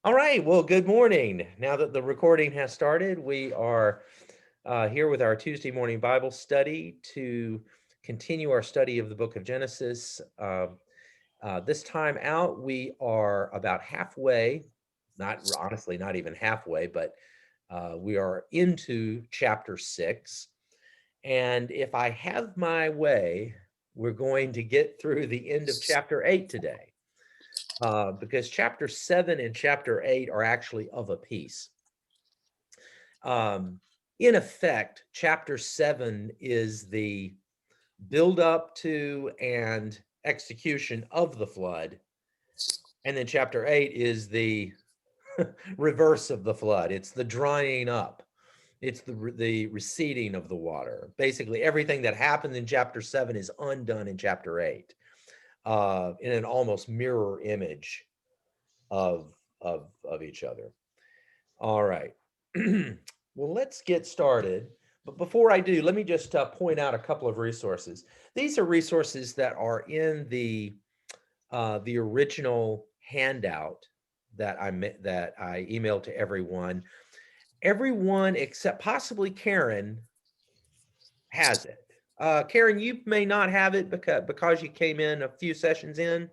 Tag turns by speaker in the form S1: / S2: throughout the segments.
S1: All right, well, good morning. Now that the recording has started, we are here with our Tuesday morning Bible study to continue our study of the book of Genesis. This time out, we are about halfway, not honestly, not even halfway, but we are into chapter 6. And if I have my way, we're going to get through the end of chapter 8 today. Because chapter 7 and chapter 8 are actually of a piece. In effect, chapter 7 is the build up to and execution of the flood. And then chapter 8 is the reverse of the flood. It's the drying up. It's the receding of the water. Basically, everything that happened in chapter 7 is undone in chapter 8 in an almost mirror image of each other. All right. Well, let's get started. But before I do, let me just point out a couple of resources. These are resources that are in the original handout that I emailed to everyone. Everyone except possibly Karen has it. Karen, you may not have it because you came in a few sessions in,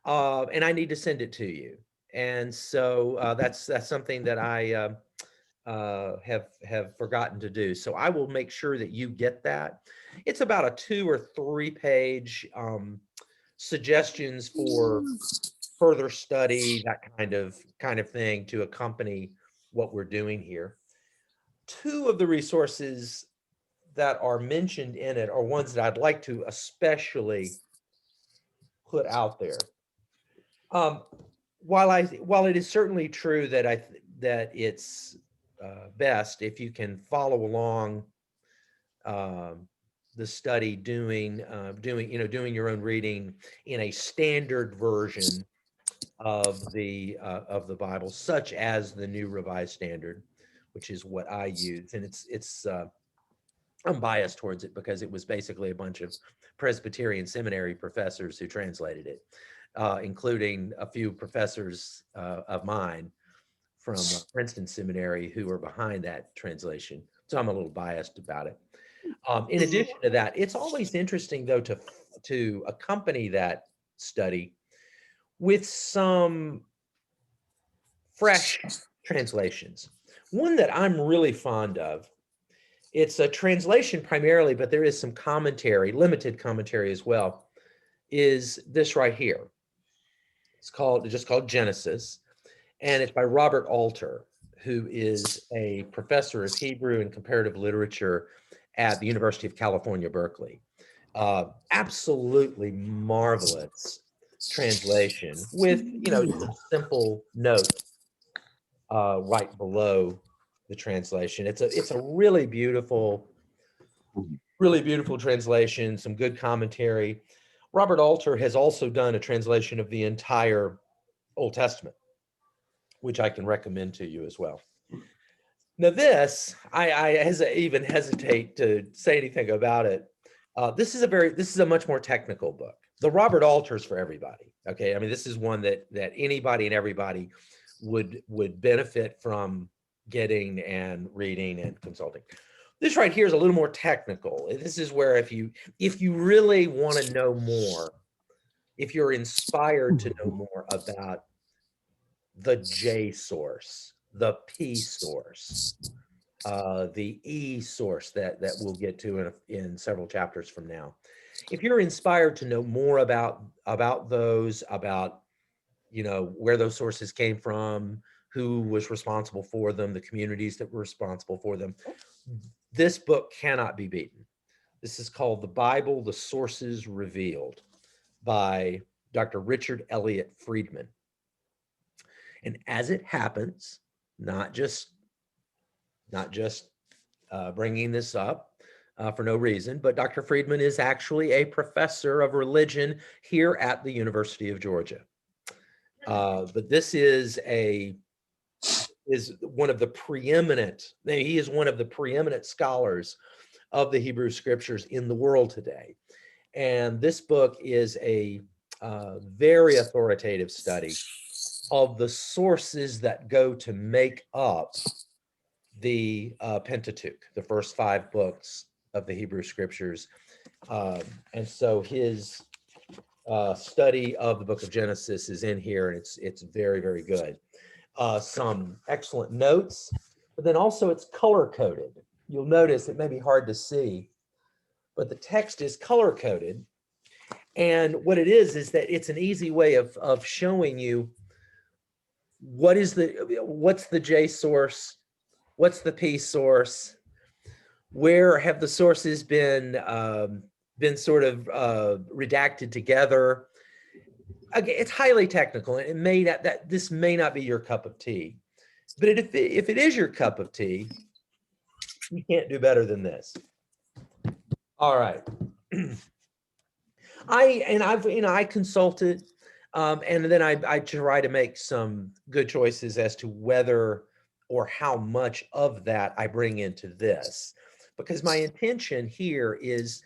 S1: and I need to send it to you. And so that's something that I have forgotten to do. So I will make sure that you get that. It's about a 2 or 3 page suggestions for further study, that kind of thing to accompany what we're doing here. 2 of the resources that are mentioned in it are ones that I'd like to especially put out there. Um, while it is certainly true that that it's best if you can follow along the study doing your own reading in a standard version of the Bible, such as the New Revised Standard, which is what I use, and it's I'm biased towards it because it was basically a bunch of Presbyterian seminary professors who translated it, including a few professors of mine from Princeton Seminary who are behind that translation. So I'm a little biased about it. In addition to that, it's always interesting though to accompany that study with some fresh translations. One that I'm really fond of, it's a translation primarily, but there is some commentary, limited commentary as well, is this right here. It's just called Genesis, and it's by Robert Alter, who is a professor of Hebrew and comparative literature at the University of California, Berkeley. Absolutely marvelous translation with, some simple notes right below the translation. It's a really beautiful translation, some good commentary. Robert Alter has also done a translation of the entire Old Testament, which I can recommend to you as well. Now, this I even hesitate to say anything about it. This is a much more technical book. The Robert Alter's for everybody. Okay, I mean, this is one that anybody and everybody would benefit from getting and reading and consulting. This right here is a little more technical. This is where if you really want to know more, if you're inspired to know more about the J source, the P source, the E source that we'll get to in several chapters from now. If you're inspired to know more about those, about where those sources came from, who was responsible for them, the communities that were responsible for them, this book cannot be beaten. This is called The Bible, The Sources Revealed by Dr. Richard Elliott Friedman. And as it happens, not just bringing this up for no reason, but Dr. Friedman is actually a professor of religion here at the University of Georgia. But this is one of the preeminent, he is one of the preeminent scholars of the Hebrew scriptures in the world today. And this book is a very authoritative study of the sources that go to make up the Pentateuch, the first 5 books of the Hebrew Scriptures. And so his study of the book of Genesis is in here, and it's very, very good. Some excellent notes, but then also it's color coded. You'll notice it may be hard to see, but the text is color coded. And what it is that it's an easy way of showing you what's the J source, what's the P source, where have the sources been sort of redacted together. Again, it's highly technical, and it may not, this may not be your cup of tea, but if it is your cup of tea, you can't do better than this. All right. I consulted, and then I try to make some good choices as to whether or how much of that I bring into this, because my intention here is,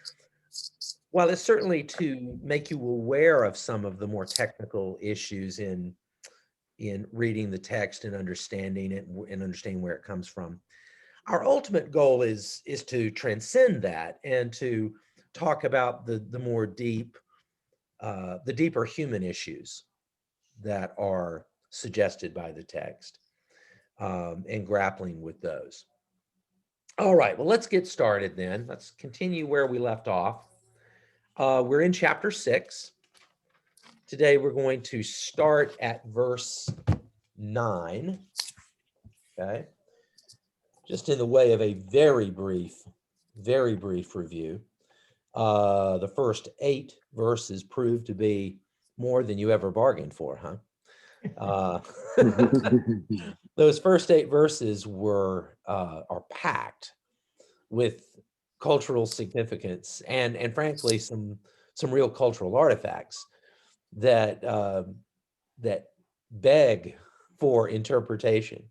S1: while it's certainly to make you aware of some of the more technical issues in reading the text and understanding it and understanding where it comes from, our ultimate goal is to transcend that and to talk about the more deep, the deeper human issues that are suggested by the text, and grappling with those. All right, well, let's get started then. Let's continue where we left off. We're in chapter 6. Today we're going to start at verse 9. Okay. Just in the way of a very brief review. The first 8 verses proved to be more than you ever bargained for, huh? Those first 8 verses are packed with cultural significance and frankly some real cultural artifacts that that beg for interpretation,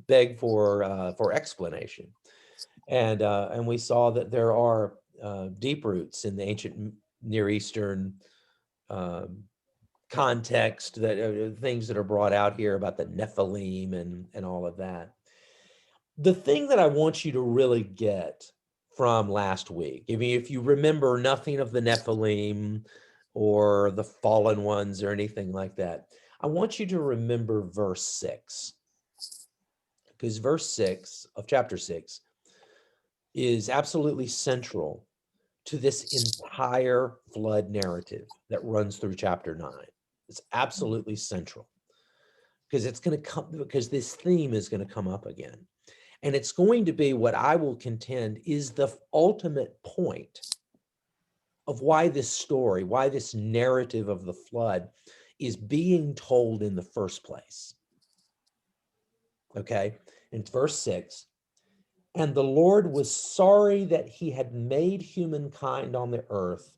S1: beg for explanation, and we saw that there are deep roots in the ancient Near Eastern context, that things that are brought out here about the Nephilim and all of that. The thing that I want you to really get from last week, I mean, if you remember nothing of the Nephilim or the fallen ones or anything like that, I want you to remember verse 6, because verse 6 of chapter 6 is absolutely central to this entire flood narrative that runs through chapter 9. It's absolutely central, because it's going to come, because this theme is going to come up again. And it's going to be what I will contend is the ultimate point of why this story, why this narrative of the flood is being told in the first place. Okay, in verse 6, and the Lord was sorry that he had made humankind on the earth,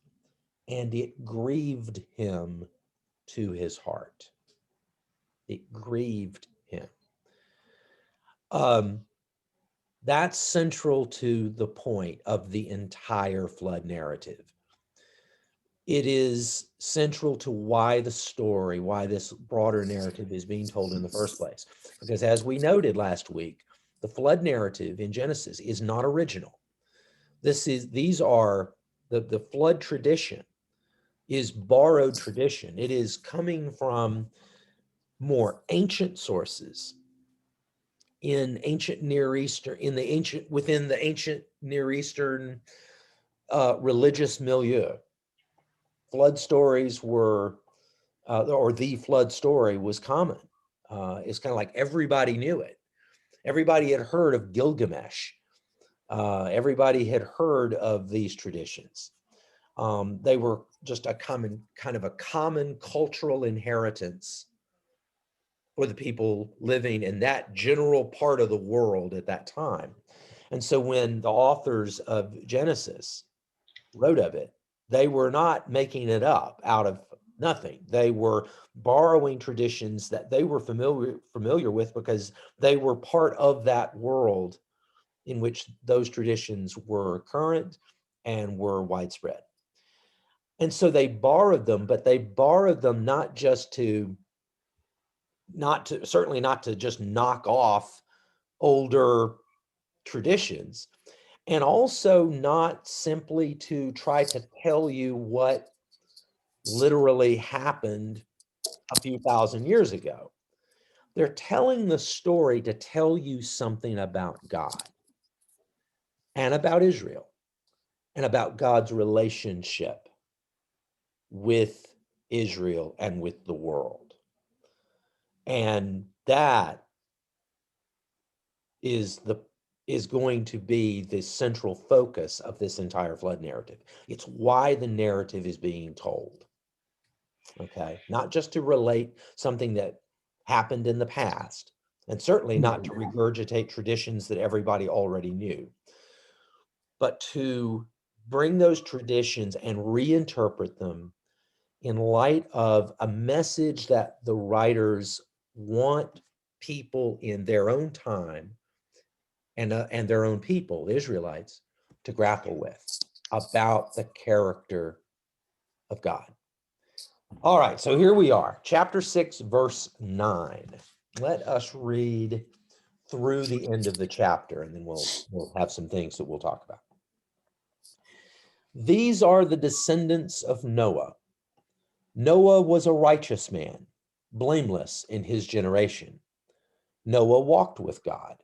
S1: and it grieved him to his heart. It grieved him. That's central to the point of the entire flood narrative. It is central to why the story, why this broader narrative is being told in the first place. Because as we noted last week, the flood narrative in Genesis is not original. These are the flood tradition is borrowed tradition. It is coming from more ancient sources in ancient Near Eastern, within the ancient Near Eastern religious milieu. Flood stories were, or the flood story was common. It's kind of like everybody knew it. Everybody had heard of Gilgamesh. Everybody had heard of these traditions. They were just a common cultural inheritance for the people living in that general part of the world at that time. And so when the authors of Genesis wrote of it, they were not making it up out of nothing. They were borrowing traditions that they were familiar with, because they were part of that world in which those traditions were current and were widespread. And so they borrowed them, but they borrowed them not just to certainly not to just knock off older traditions, and also not simply to try to tell you what literally happened a few thousand years ago. They're telling the story to tell you something about God and about Israel and about God's relationship with Israel and with the world. And that is going to be the central focus of this entire flood narrative. It's why the narrative is being told. Okay, not just to relate something that happened in the past, and certainly not to regurgitate traditions that everybody already knew, but to bring those traditions and reinterpret them in light of a message that the writers want people in their own time and their own people, the Israelites, to grapple with about the character of God. All right, so here we are, chapter 6, verse 9. Let us read through the end of the chapter, and then we'll have some things that we'll talk about. These are the descendants of Noah. Noah was a righteous man, blameless in his generation. Noah walked with God.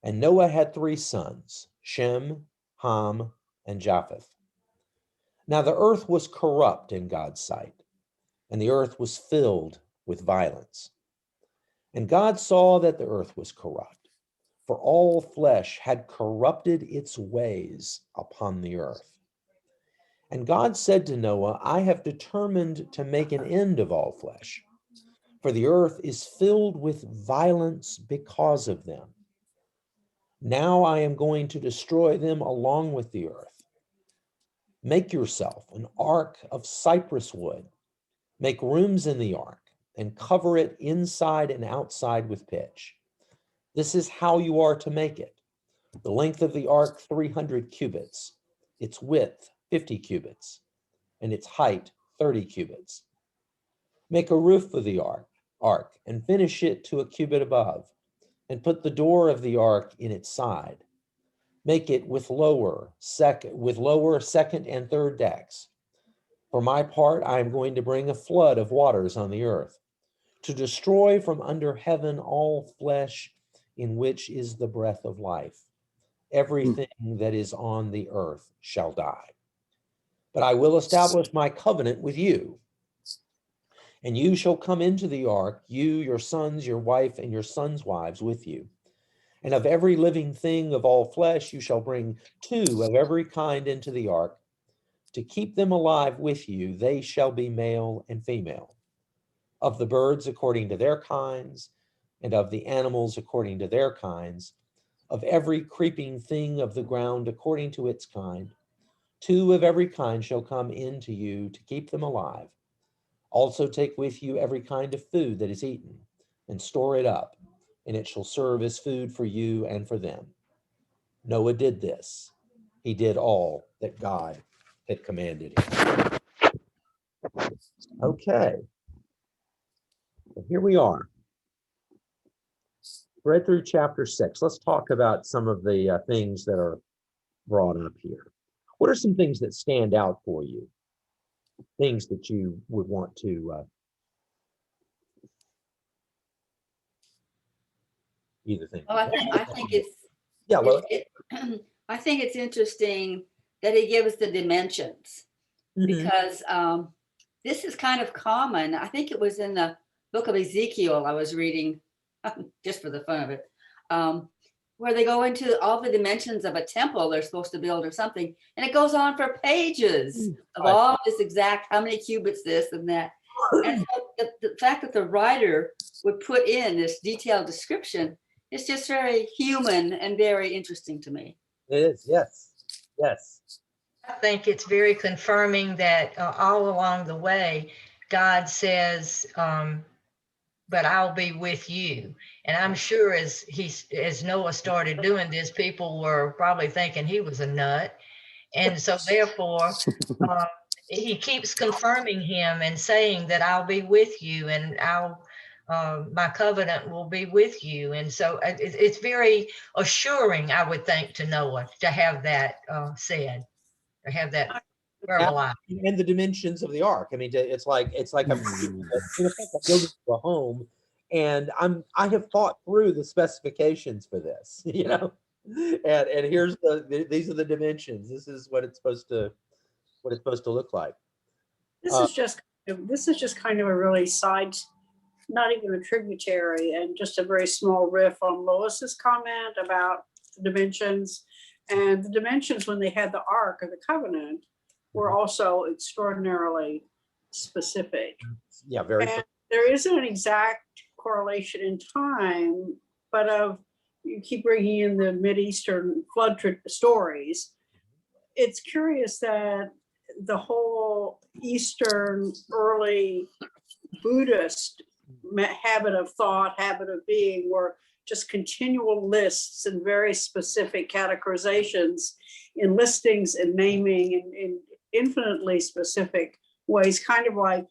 S1: And Noah had 3 sons, Shem, Ham, and Japheth. Now the earth was corrupt in God's sight, and the earth was filled with violence. And God saw that the earth was corrupt, for all flesh had corrupted its ways upon the earth. And God said to Noah, I have determined to make an end of all flesh, for the earth is filled with violence because of them. Now I am going to destroy them along with the earth. Make yourself an ark of cypress wood. Make rooms in the ark and cover it inside and outside with pitch. This is how you are to make it. The length of the ark, 300 cubits. Its width, 50 cubits. And its height, 30 cubits. Make a roof for the ark and finish it to a cubit above. And put the door of the ark in its side. Make it with lower, second, and third decks. For my part, I am going to bring a flood of waters on the earth, to destroy from under heaven all flesh in which is the breath of life. Everything that is on the earth shall die. But I will establish my covenant with you. And you shall come into the ark, you, your sons, your wife, and your sons' wives with you. And of every living thing of all flesh, you shall bring 2 of every kind into the ark. To keep them alive with you, they shall be male and female. Of the birds according to their kinds, and of the animals according to their kinds, of every creeping thing of the ground according to its kind, 2 of every kind shall come into you to keep them alive. Also take with you every kind of food that is eaten, and store it up, and it shall serve as food for you and for them. Noah did this. He did all that God had commanded him. Okay. Well, here we are. Read through chapter 6. Let's talk about some of the things that are brought up here. What are some things that stand out for you? Things that you would want to either think.
S2: Well, I think it's
S1: Yeah, Lois.
S2: I think it's interesting that he gives the dimensions because this is kind of common. I think it was in the book of Ezekiel I was reading just for the fun of it, where they go into all the dimensions of a temple they're supposed to build or something, and it goes on for pages of all this exact, how many cubits this and that. And so the fact that the writer would put in this detailed description, it's just very human and very interesting to me.
S1: It is, yes, yes.
S3: I think it's very confirming that all along the way, God says, but I'll be with you. And I'm sure as Noah started doing this, people were probably thinking he was a nut. And so therefore, he keeps confirming him and saying that I'll be with you and I'll my covenant will be with you. And so it's very assuring, I would think, to Noah to have that said, or have that verbalized.
S1: And the dimensions of the ark. I mean, it's like I'm in effect, I'm building a home, and I have thought through the specifications for this, you know, and here's these are the dimensions. This is what it's supposed to look like.
S4: This is just kind of a really side, not even a tributary, and just a very small riff on Lois's comment about the dimensions. And the dimensions when they had the Ark of the Covenant were also extraordinarily specific.
S1: Yeah, very.
S4: And there isn't an exact correlation in time, but you keep bringing in the Mideastern flood stories. It's curious that the whole Eastern early Buddhist habit of thought, habit of being, were just continual lists and very specific categorizations in listings and naming in infinitely specific ways, kind of like,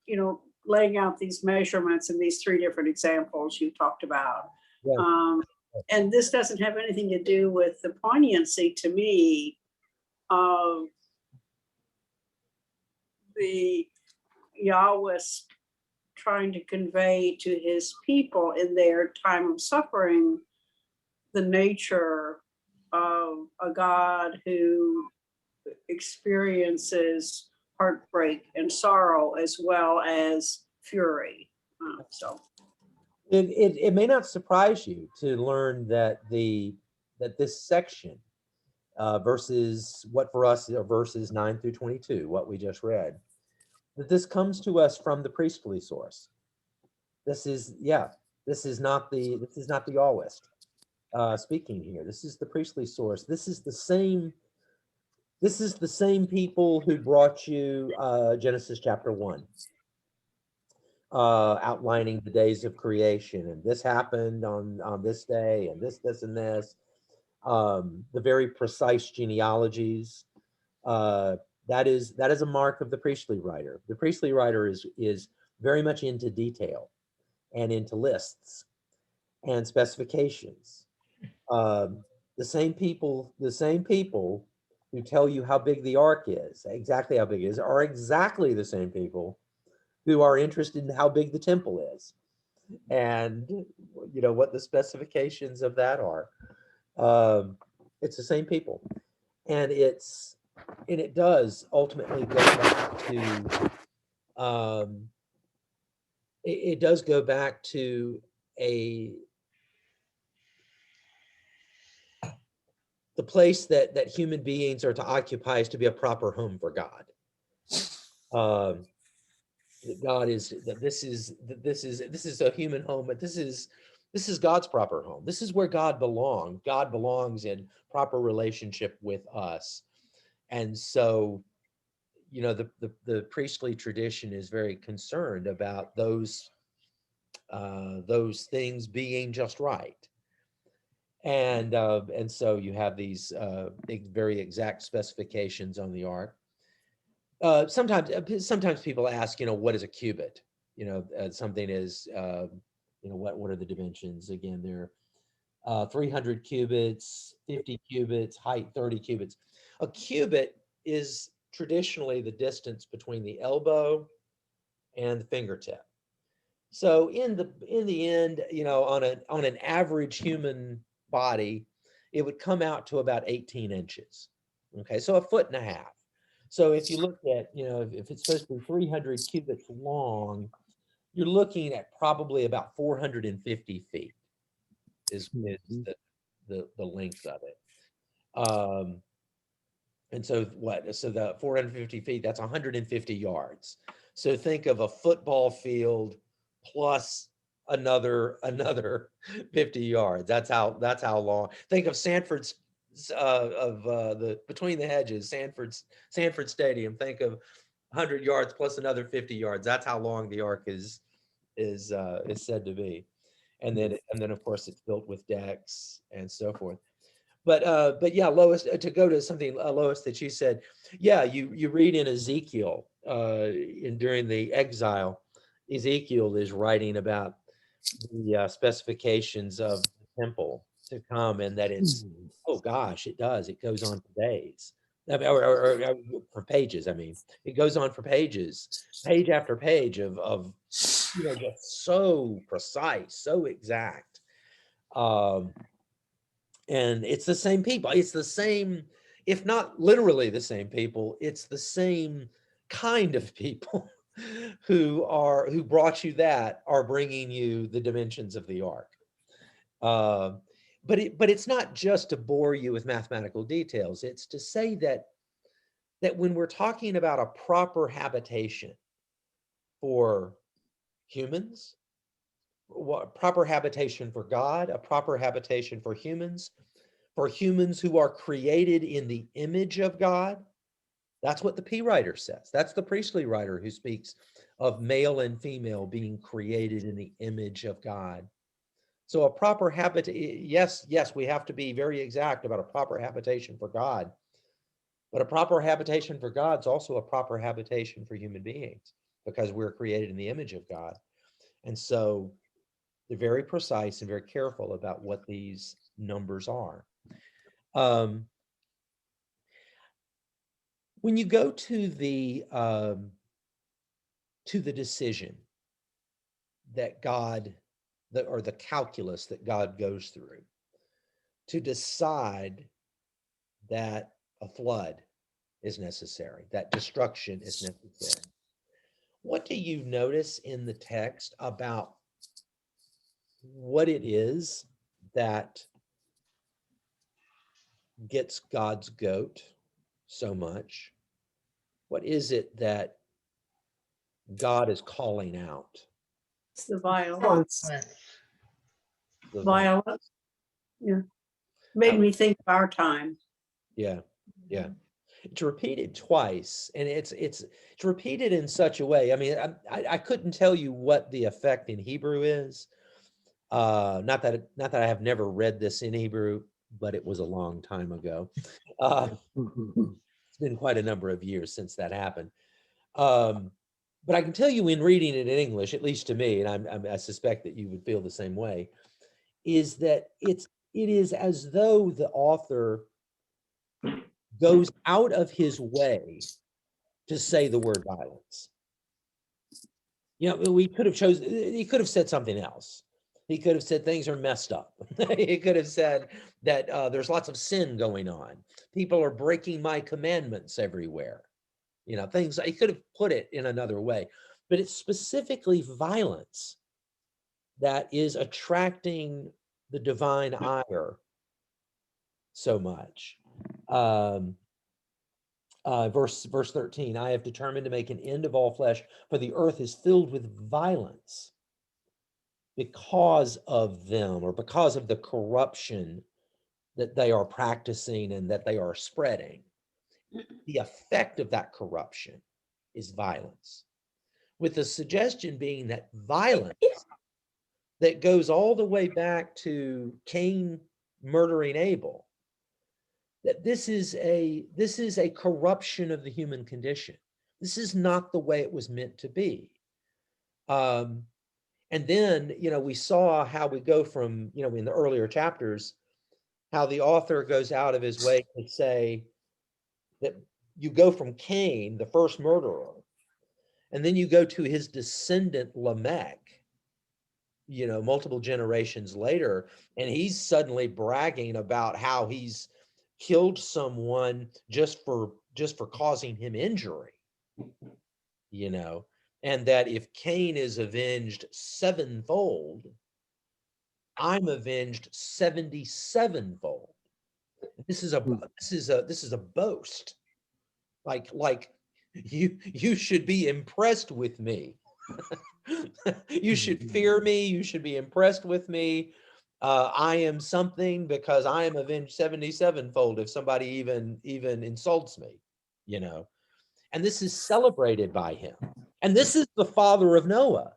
S4: you know, laying out these measurements in these three different examples you talked about. Yeah. And this doesn't have anything to do with the poignancy to me of the Yahweh trying to convey to his people in their time of suffering the nature of a God who experiences heartbreak and sorrow as well as fury. So
S1: it may not surprise you to learn that this section verses what for us are verses 9 through 22, what we just read, that this comes to us from the priestly source. This is not the Yahwist speaking here. This is the priestly source. This is the same people who brought you Genesis chapter 1, outlining the days of creation, and this happened on this day, and this and this. The very precise genealogies. That is a mark of the priestly writer. The priestly writer is very much into detail and into lists and specifications. The same people who tell you how big the ark is, exactly how big it is, are exactly the same people who are interested in how big the temple is, and you know what the specifications of that are. It's the same people, and it does ultimately go back to it does go back to the place that human beings are to occupy is to be a proper home for God. God is that this is a human home, but this is God's proper home. This is where God belongs. God belongs in proper relationship with us. And so, you know, the priestly tradition is very concerned about those things being just right. And so you have these very exact specifications on the ark. Sometimes people ask, you know, what is a cubit? You know, something is, you know, what are the dimensions? Again, they're 300 cubits, 50 cubits, height 30 cubits. A cubit is traditionally the distance between the elbow and the fingertip. So in the end, you know, on an average human body, it would come out to about 18 inches. Okay, so 1.5 feet. So if you look at, you know, if it's supposed to be 300 cubits long, you're looking at probably about 450 feet is the length of it. And so the 450 feet, that's 150 yards. So think of a football field plus another 50 yards. That's how long. Think of Sanford's the between the hedges, Sanford Stadium. Think of 100 yards plus another 50 yards. That's how long the ark is said to be. And then of course it's built with decks and so forth. But yeah, Lois, to go to something, Lois, that you said, yeah, you read in Ezekiel during the exile, Ezekiel is writing about the specifications of the temple to come, and that it's, oh gosh, it does. It goes on for days. I mean, or for pages. I mean, it goes on for pages, page after page of just so precise, so exact. Um, and it's the same people. It's the same, if not literally the same people, it's the same kind of people who brought you that are bringing you the dimensions of the ark. But it's not just to bore you with mathematical details. It's to say that when we're talking about a proper habitation for humans, proper habitation for God, a proper habitation for humans who are created in the image of God. That's what the P writer says. That's the priestly writer who speaks of male and female being created in the image of God. So a proper yes, we have to be very exact about a proper habitation for God. But a proper habitation for God is also a proper habitation for human beings because we're created in the image of God. And so they're very precise and very careful about what these numbers are. When you go to the decision that God, or the calculus that God goes through to decide that a flood is necessary, that destruction is necessary, what do you notice in the text about what it is that gets God's goat so much? What is it that God is calling out?
S4: It's the violence.
S3: But
S4: Violence. Yeah. Made me think of our time.
S1: Yeah. It's repeated twice, and it's repeated in such a way. I mean, I couldn't tell you what the effect in Hebrew is. Not that I have never read this in Hebrew, but it was a long time ago. It's been quite a number of years since that happened. But I can tell you, in reading it in English, at least to me, and I suspect that you would feel the same way, is that it is as though the author goes out of his way to say the word violence. He could have said something else. He could have said things are messed up. He could have said that there's lots of sin going on. People are breaking my commandments everywhere. Things, he could have put it in another way, but it's specifically violence that is attracting the divine ire so much. Verse 13, I have determined to make an end of all flesh, for the earth is filled with violence because of them, or because of the corruption that they are practicing and that they are spreading. The effect of that corruption is violence, with the suggestion being that violence that goes all the way back to Cain murdering Abel, that this is a corruption of the human condition. This is not the way it was meant to be. And then, we saw how we go from, in the earlier chapters, how the author goes out of his way to say that you go from Cain, the first murderer, and then you go to his descendant Lamech, multiple generations later, and he's suddenly bragging about how he's killed someone just for causing him injury, and that if Cain is avenged sevenfold, I'm avenged 77-fold. This is a boast. Like you should be impressed with me. You should fear me. You should be impressed with me. I am something because I am avenged 77-fold if somebody even insults me, and this is celebrated by him. And this is the father of Noah.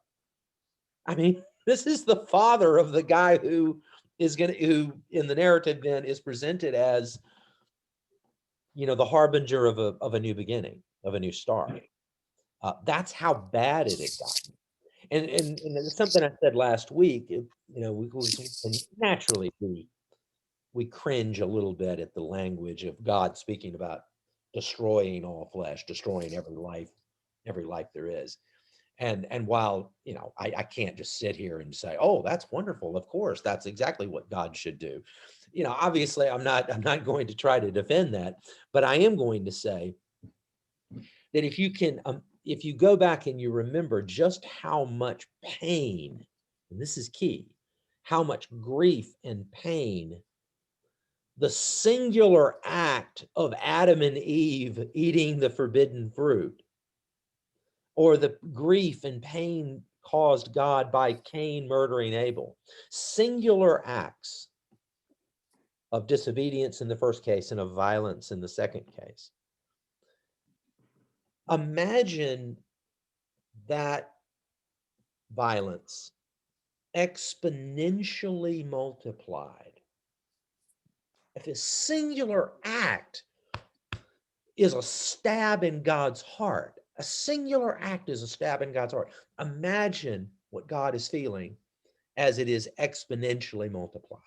S1: I mean, this is the father of the guy who in the narrative then is presented as, the harbinger of a new beginning, of a new start. That's how bad it had gotten. And it's something I said last week. Naturally we cringe a little bit at the language of God speaking about destroying all flesh, destroying every life there is. And while I can't just sit here and say, oh, that's wonderful. Of course, that's exactly what God should do. Obviously I'm not going to try to defend that, but I am going to say that if you go back and you remember just how much pain, and this is key, how much grief and pain the singular act of Adam and Eve eating the forbidden fruit, or the grief and pain caused God by Cain murdering Abel, singular acts of disobedience in the first case and of violence in the second case. Imagine that violence exponentially multiplied. If a singular act is a stab in God's heart, a singular act is a stab in God's heart. Imagine what God is feeling as it is exponentially multiplied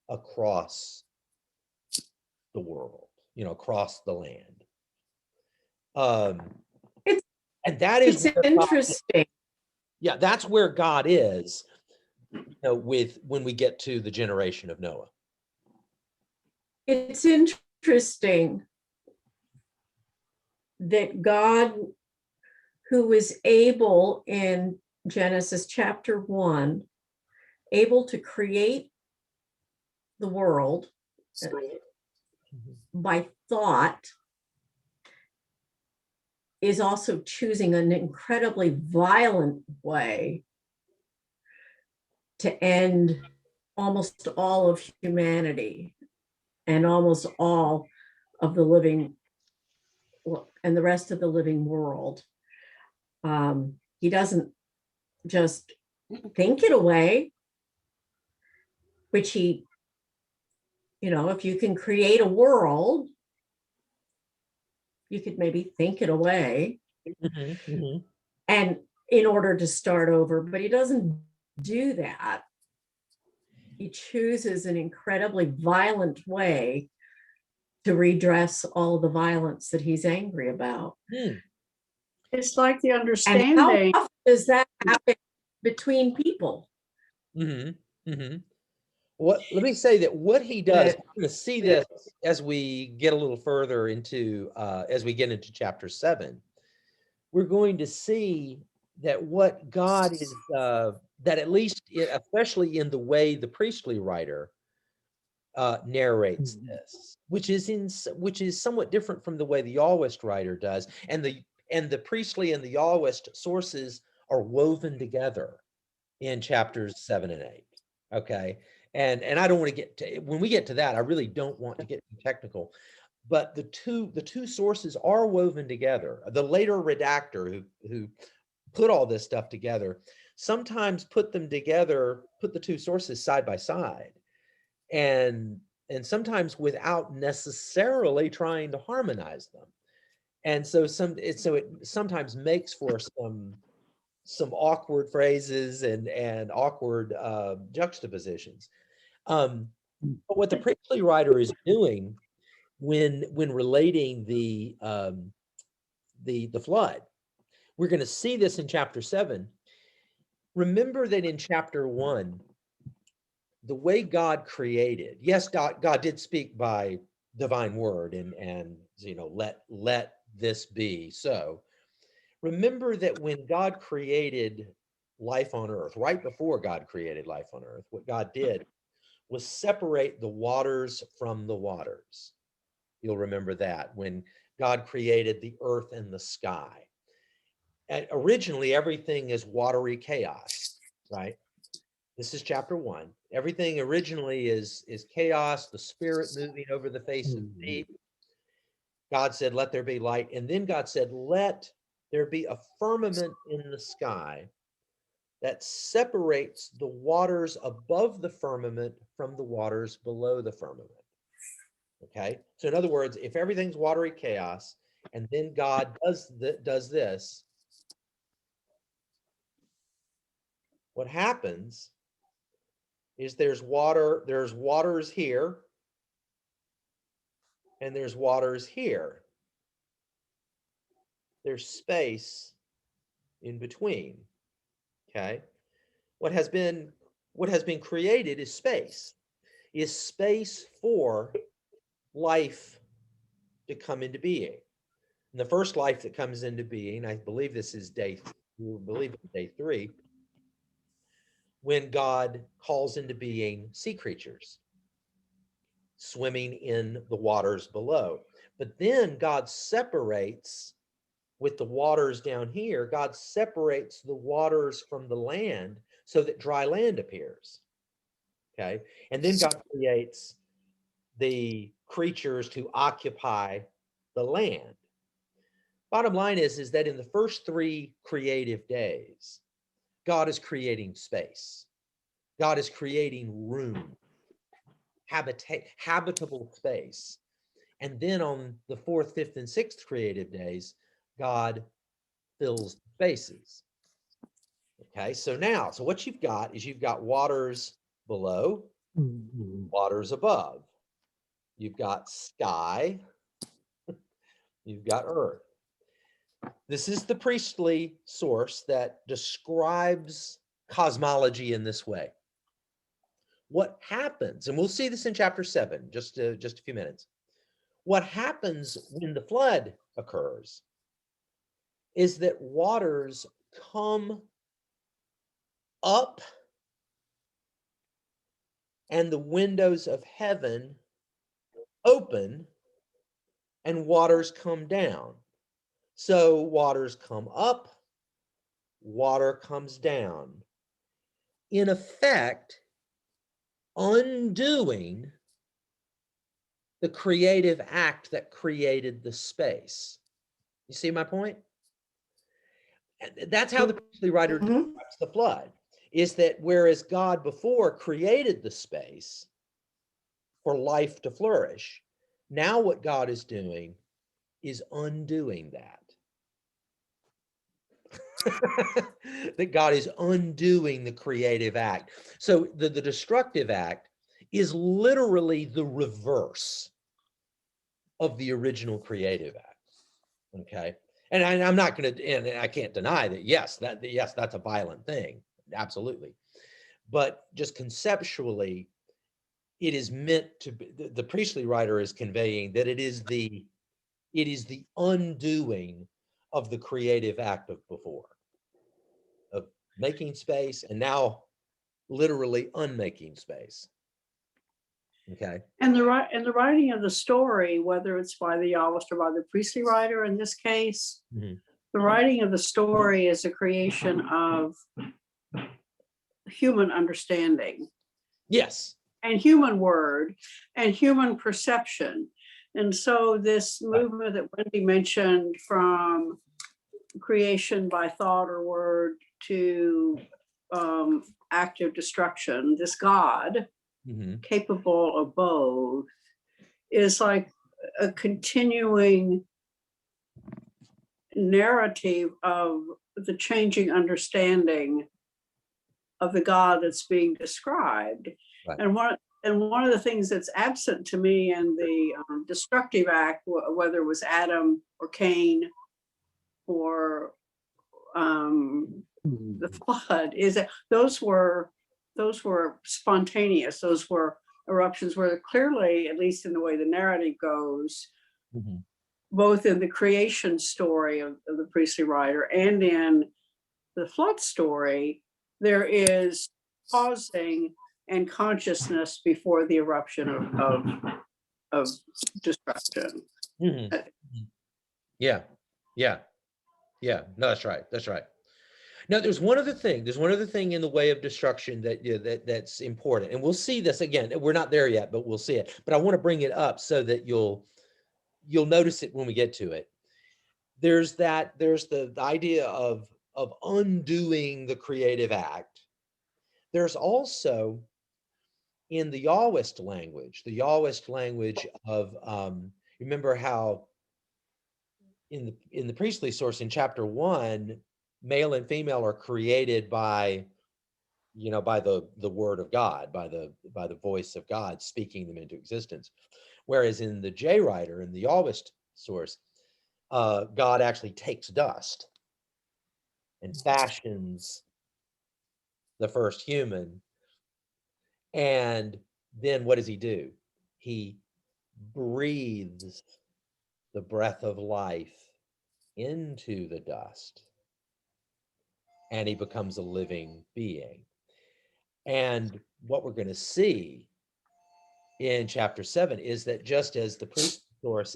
S1: across the world, across the land.
S5: It's-
S1: And that is
S5: It's interesting.
S1: yeah, that's where God is, when we get to the generation of Noah.
S5: It's interesting that God, who was able in Genesis chapter 1, able to create the world by thought, is also choosing an incredibly violent way to end almost all of humanity and almost all of the living and the rest of the living world. He doesn't just think it away, which he, if you can create a world, you could maybe think it away and in order to start over, but he doesn't do that. He chooses an incredibly violent way to redress all the violence that he's angry about.
S4: It's like the
S5: And
S4: understanding.
S5: how often does that happen between people?
S1: Let me say that what he does, we're going to see this as we get a little further into, as we get into chapter 7. We're going to see that what God is, that at least, especially in the way the priestly writer narrates this, which is somewhat different from the way the Yahwist writer does, and the priestly and the Yahwist sources are woven together in chapters 7 and 8. Okay, and I don't want to get to, when we get to that, I really don't want to get too technical, but the two sources are woven together. The later redactor who put all this stuff together sometimes put the two sources side by side, and sometimes without necessarily trying to harmonize them. And so it sometimes makes for some awkward phrases and awkward juxtapositions. But what the priestly writer is doing when relating the flood, we're going to see this in chapter 7. Remember that in chapter 1, the way God created, yes, God did speak by divine word and let this be so. Remember that when God created life on earth, right before God created life on earth, what God did was separate the waters from the waters. You'll remember that when God created the earth and the sky. And originally, everything is watery chaos, right? This is chapter 1. Everything originally is chaos, the spirit moving over the face of the deep. God said, let there be light. And then God said, let there be a firmament in the sky that separates the waters above the firmament from the waters below the firmament. Okay? So in other words, if everything's watery chaos, and then God does this, what happens is there's waters here, and there's waters here. There's space in between. Okay. What has been created is space for life to come into being. And the first life that comes into being, I believe this is day 3, when God calls into being sea creatures swimming in the waters below. But then God separates, with the waters down here, God separates the waters from the land so that dry land appears. Okay. And then God creates the creatures to occupy the land. Bottom line is that in the first 3 creative days, God is creating space. God is creating room, habitable space. And then on the 4th, 5th, and 6th creative days, God fills spaces. Okay, so what you've got is you've got waters below, waters above. You've got sky, you've got earth. This is the priestly source that describes cosmology in this way. What happens, and we'll see this in chapter 7, just a few minutes. What happens when the flood occurs is that waters come up and the windows of heaven open and waters come down. So waters come up, water comes down. In effect, undoing the creative act that created the space. You see my point? And that's how the priestly writer describes the flood, is that whereas God before created the space for life to flourish, now what God is doing is undoing that. That God is undoing the creative act. So the destructive act is literally the reverse of the original creative act. Okay. And I'm not going to, and I can't deny that, yes, that's a violent thing. Absolutely. But just conceptually, it is meant to be, the priestly writer is conveying that it is the undoing of the creative act of before, of making space, and now literally unmaking space. Okay.
S4: And the writing of the story, whether it's by the Yahwist or by the priestly writer in this case, the writing of the story is a creation of human understanding.
S1: Yes.
S4: And human word and human perception. And so this movement that Wendy mentioned, from creation by thought or word to active destruction, this God capable of both, is like a continuing narrative of the changing understanding of the God that's being described. Right. And one of the things that's absent to me in the destructive act, whether it was Adam or Cain or the flood, is that those were spontaneous. Those were eruptions where clearly, at least in the way the narrative goes, both in the creation story of the priestly writer and in the flood story, there is pausing and consciousness before the eruption of destruction.
S1: Yeah. No, that's right. Now, there's one other thing in the way of destruction that's important, and we'll see this again. We're not there yet, but we'll see it. But I want to bring it up so that you'll notice it when we get to it. There's the idea of undoing the creative act. There's also, in the Yahwist language of remember how in the priestly source in chapter 1, male and female are created by by the word of God, by the voice of God speaking them into existence. Whereas in the J writer, in the Yahwist source, God actually takes dust and fashions the first human. And then what does he do? He breathes the breath of life into the dust, and he becomes a living being. And what we're going to see in chapter 7 is that just as the priest source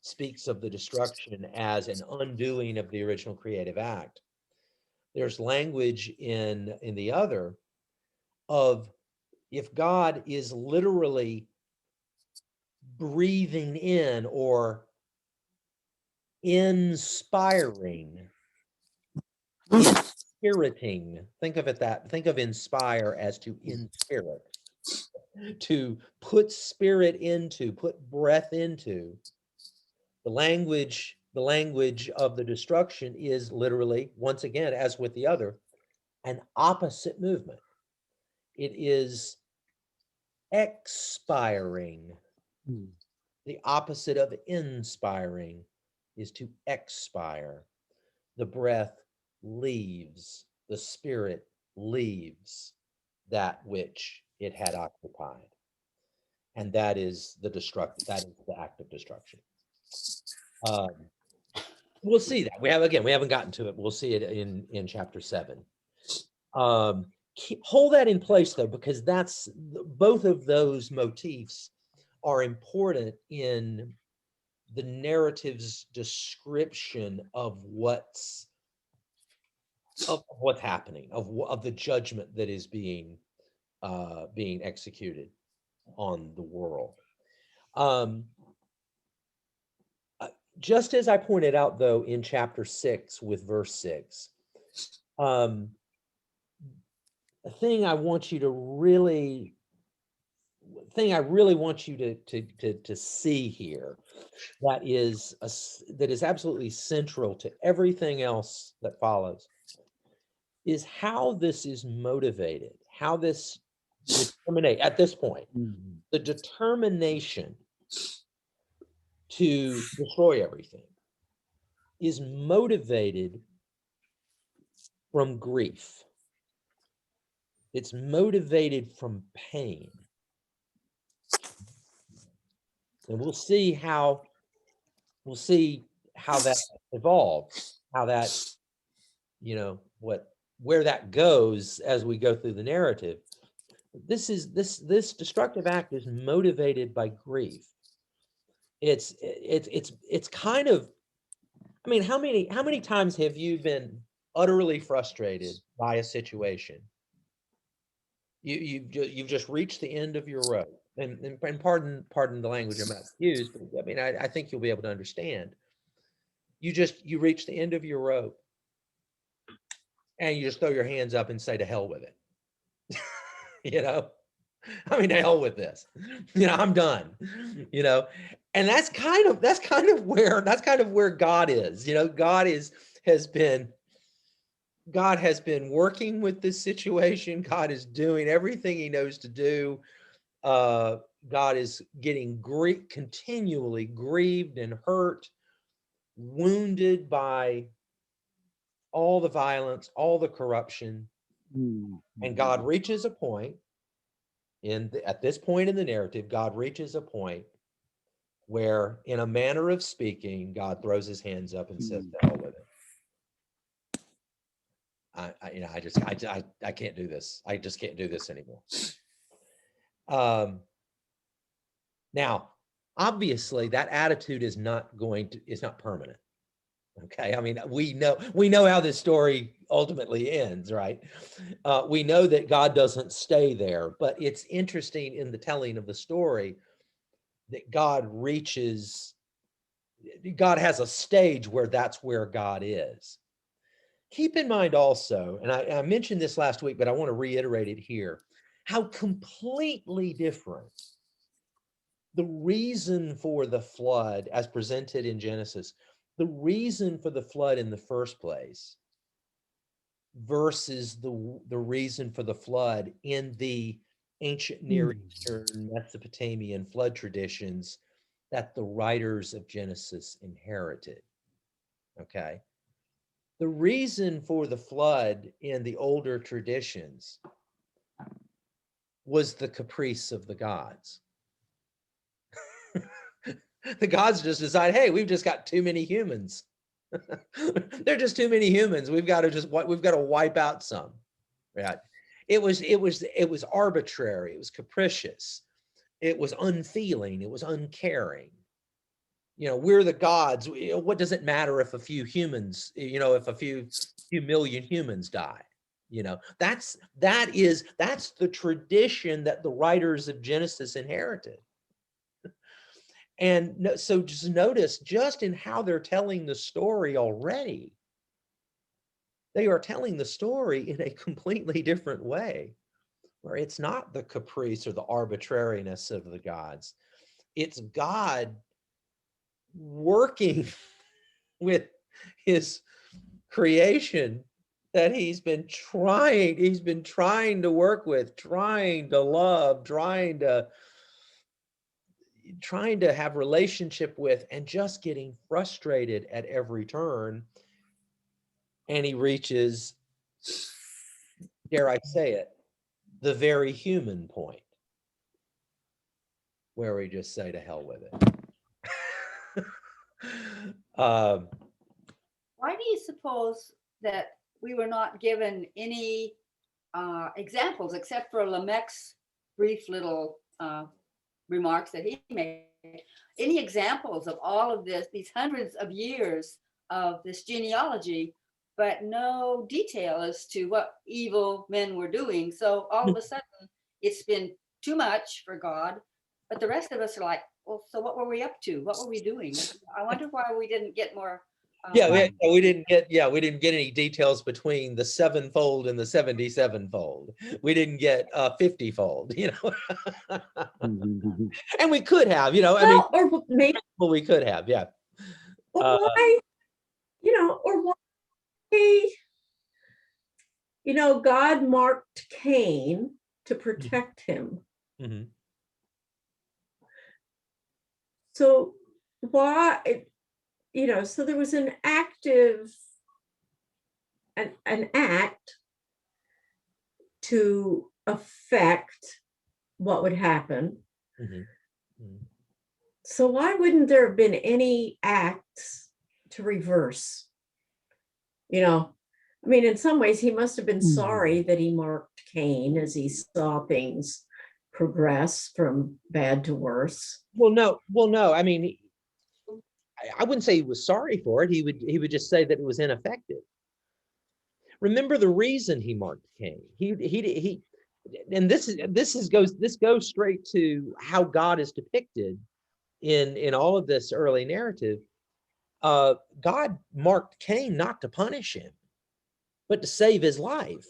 S1: speaks of the destruction as an undoing of the original creative act, there's language in the other of, if God is literally breathing in or inspiring, inspiriting, think of inspire as to inspirit, to put spirit into, put breath into. The language of the destruction is literally, once again, as with the other, an opposite movement. It is expiring. The opposite of inspiring is to expire. The breath leaves, the spirit leaves that which it had occupied. And that is the act of destruction. We'll see that. We haven't gotten to it. We'll see it in chapter 7. Hold that in place though, because both of those motifs are important in the narrative's description of what's happening, of the judgment that is being executed on the world. Just as I pointed out, though, in chapter 6 with verse 6, a thing I really want you to see here that is absolutely central to everything else that follows is how this is motivated, how this at this point, the determination to destroy everything is motivated from grief. It's motivated from pain. And we'll see how that evolves, how that, where that goes as we go through the narrative. This destructive act is motivated by grief. It's kind of, I mean, how many times have you been utterly frustrated by a situation? You've just reached the end of your rope, and pardon the language I'm about to use, but I mean, I think you'll be able to understand. You reach the end of your rope, and you just throw your hands up and say, to hell with it. I mean, to hell with this. I'm done. And that's kind of where God is. God has been working with this situation. God is doing everything he knows to do. God is getting continually grieved and hurt, wounded by all the violence, all the corruption. And God reaches a point at this point in the narrative, God reaches a point where, in a manner of speaking, God throws his hands up and says, to hell with it. I can't do this. I just can't do this anymore. Now, obviously, that attitude is not permanent. Okay, I mean, we know how this story ultimately ends, right? We know that God doesn't stay there, but it's interesting in the telling of the story that God has a stage where that's where God is. Keep in mind also, and I mentioned this last week, but I want to reiterate it here, how completely different the reason for the flood as presented in Genesis, the reason for the flood in the first place, versus the reason for the flood in the ancient Near Eastern Mesopotamian flood traditions that the writers of Genesis inherited. Okay. The reason for the flood in the older traditions was the caprice of the gods. The gods just decide, hey, we've just got too many humans. There are just too many humans. We've got to wipe out some. Right? It was arbitrary. It was capricious. It was unfeeling. It was uncaring. We're the gods. What does it matter if a few humans, if a few million humans die? That's the tradition that the writers of Genesis inherited. And so just notice just in how they're telling the story already, they are telling the story in a completely different way, where it's not the caprice or the arbitrariness of the gods. It's God working with his creation that he's been trying to work with, trying to love, trying to have relationship with, and just getting frustrated at every turn. And he reaches, dare I say it, the very human point, where we just say to hell with it.
S2: Why do you suppose that we were not given any examples except for Lamech's brief little remarks that he made? Any examples of all of this, these hundreds of years of this genealogy, but no detail as to what evil men were doing? So all of a sudden, it's been too much for God, but the rest of us are like, well, so what were we up to? What were we doing? I wonder why we didn't get more.
S1: We didn't get any details between the 7-fold and the 77-fold. We didn't get 50-fold, and we could have,
S5: or maybe
S1: we could have, yeah.
S5: or why, or why, God marked Cain to protect him.
S1: Mm-hmm.
S5: So why, so there was an act to affect what would happen.
S1: Mm-hmm. Mm-hmm.
S5: So why wouldn't there have been any acts to reverse? In some ways he must have been sorry that he marked Cain as he saw things progress from bad to worse.
S1: Well, no. I wouldn't say he was sorry for it. He would just say that it was ineffective. Remember the reason he marked Cain. He and this goes straight to how God is depicted in all of this early narrative. God marked Cain not to punish him, but to save his life.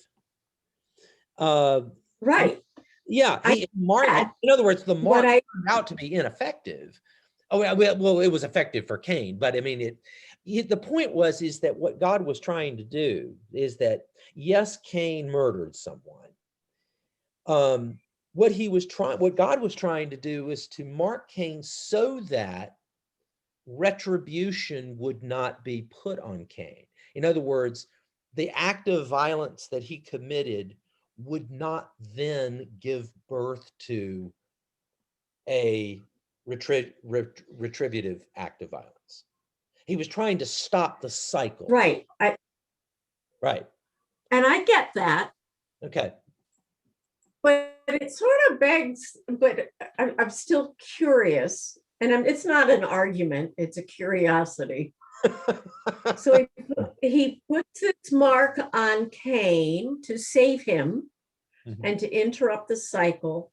S5: Right.
S1: Yeah. In other words, the mark turned out to be ineffective. Oh, well, it was effective for Cain, but the point is that what God was trying to do is that, yes, Cain murdered someone. What God was trying to do is to mark Cain so that retribution would not be put on Cain. In other words, the act of violence that he committed would not then give birth to a retributive act of violence. He was trying to stop the cycle.
S5: Right.
S1: Right.
S5: And I get that.
S1: Okay.
S5: But it sort of begs, but I'm still curious, and it's not an argument, it's a curiosity. So he puts its mark on Cain to save him and to interrupt the cycle.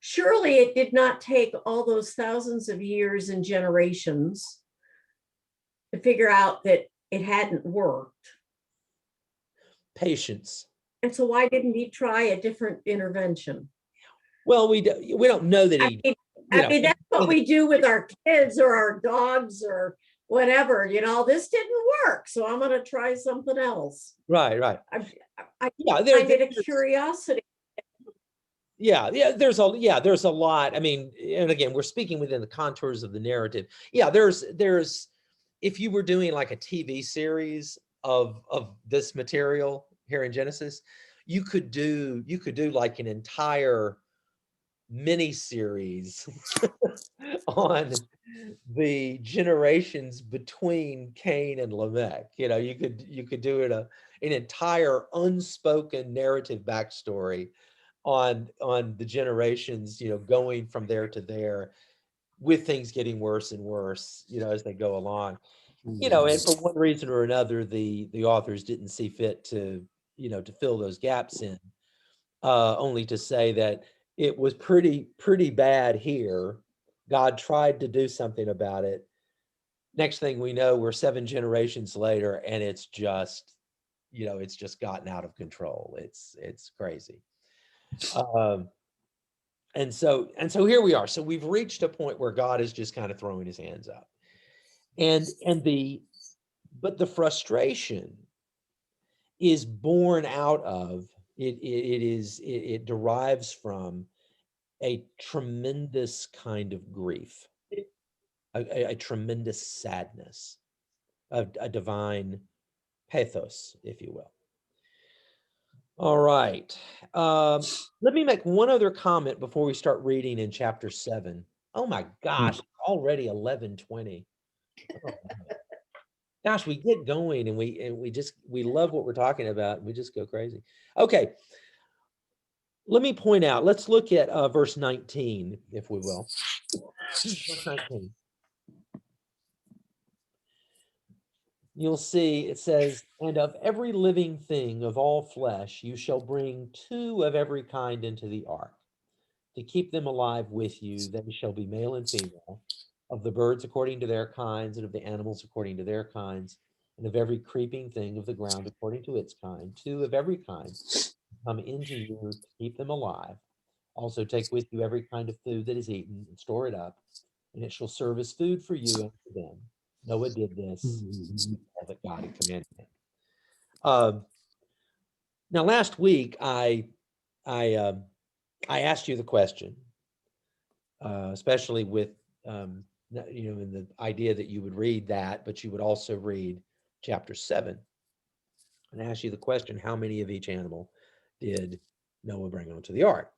S5: Surely it did not take all those thousands of years and generations to figure out that it hadn't worked.
S1: Patience.
S5: And so why didn't he try a different intervention?
S1: Well, we don't know that he.
S5: I mean, that's what we do with our kids or our dogs or whatever, this didn't work, so I'm going to try something else.
S1: Right.
S5: I
S1: Yeah.
S5: find it a curiosity.
S1: Yeah, there's a lot. I mean, and again, we're speaking within the contours of the narrative. Yeah, there's if you were doing like a TV series of this material here in Genesis, you could do like an entire mini series on the generations between Cain and Lamech. You could do it an entire unspoken narrative backstory on the generations, going from there to there, with things getting worse and worse, as they go along. And for one reason or another, the authors didn't see fit to fill those gaps in, only to say that it was pretty bad here. God tried to do something about it. Next thing we know, we're 7 generations later, and it's just gotten out of control. It's crazy. And so here we are. So we've reached a point where God is just kind of throwing his hands up, but the frustration is born out of it derives from a tremendous kind of grief, a tremendous sadness, a divine pathos, if you will. All right. Let me make one other comment before we start reading in chapter 7. Oh my gosh, already 11:20. Oh, gosh, we get going and we love what we're talking about. And we just go crazy. Okay. Let me point out, let's look at verse 19, if we will. Verse 19. You'll see it says, and of every living thing of all flesh, you shall bring 2 of every kind into the ark to keep them alive with you. They shall be male and female, of the birds according to their kinds, and of the animals according to their kinds, and of every creeping thing of the ground according to its kind. 2 of every kind come into you to keep them alive. Also take with you every kind of food that is eaten and store it up, and it shall serve as food for you and for them. Noah did this, all that God had commanded him. Now, last week I asked you the question, especially with in the idea that you would read that, but you would also read chapter 7, and I asked you the question: how many of each animal did Noah bring onto the ark?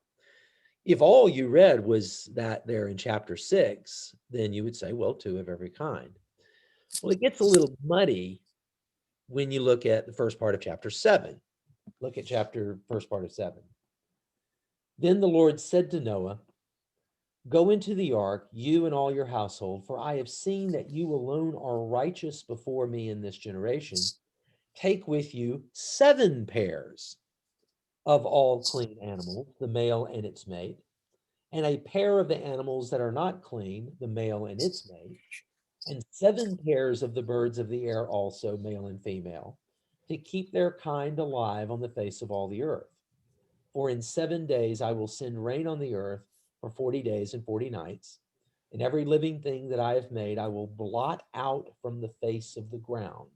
S1: If all you read was that there in chapter 6, then you would say, well, 2 of every kind. Well, it gets a little muddy when you look at the first part of chapter 7. Look at first part of 7. Then the Lord said to Noah, go into the ark, you and all your household, for I have seen that you alone are righteous before me in this generation. Take with you 7 pairs of all clean animals, the male and its mate, and a pair of the animals that are not clean, the male and its mate, and 7 pairs of the birds of the air also, male and female, to keep their kind alive on the face of all the earth. For in 7 days I will send rain on the earth for 40 days and 40 nights, and every living thing that I have made I will blot out from the face of the ground.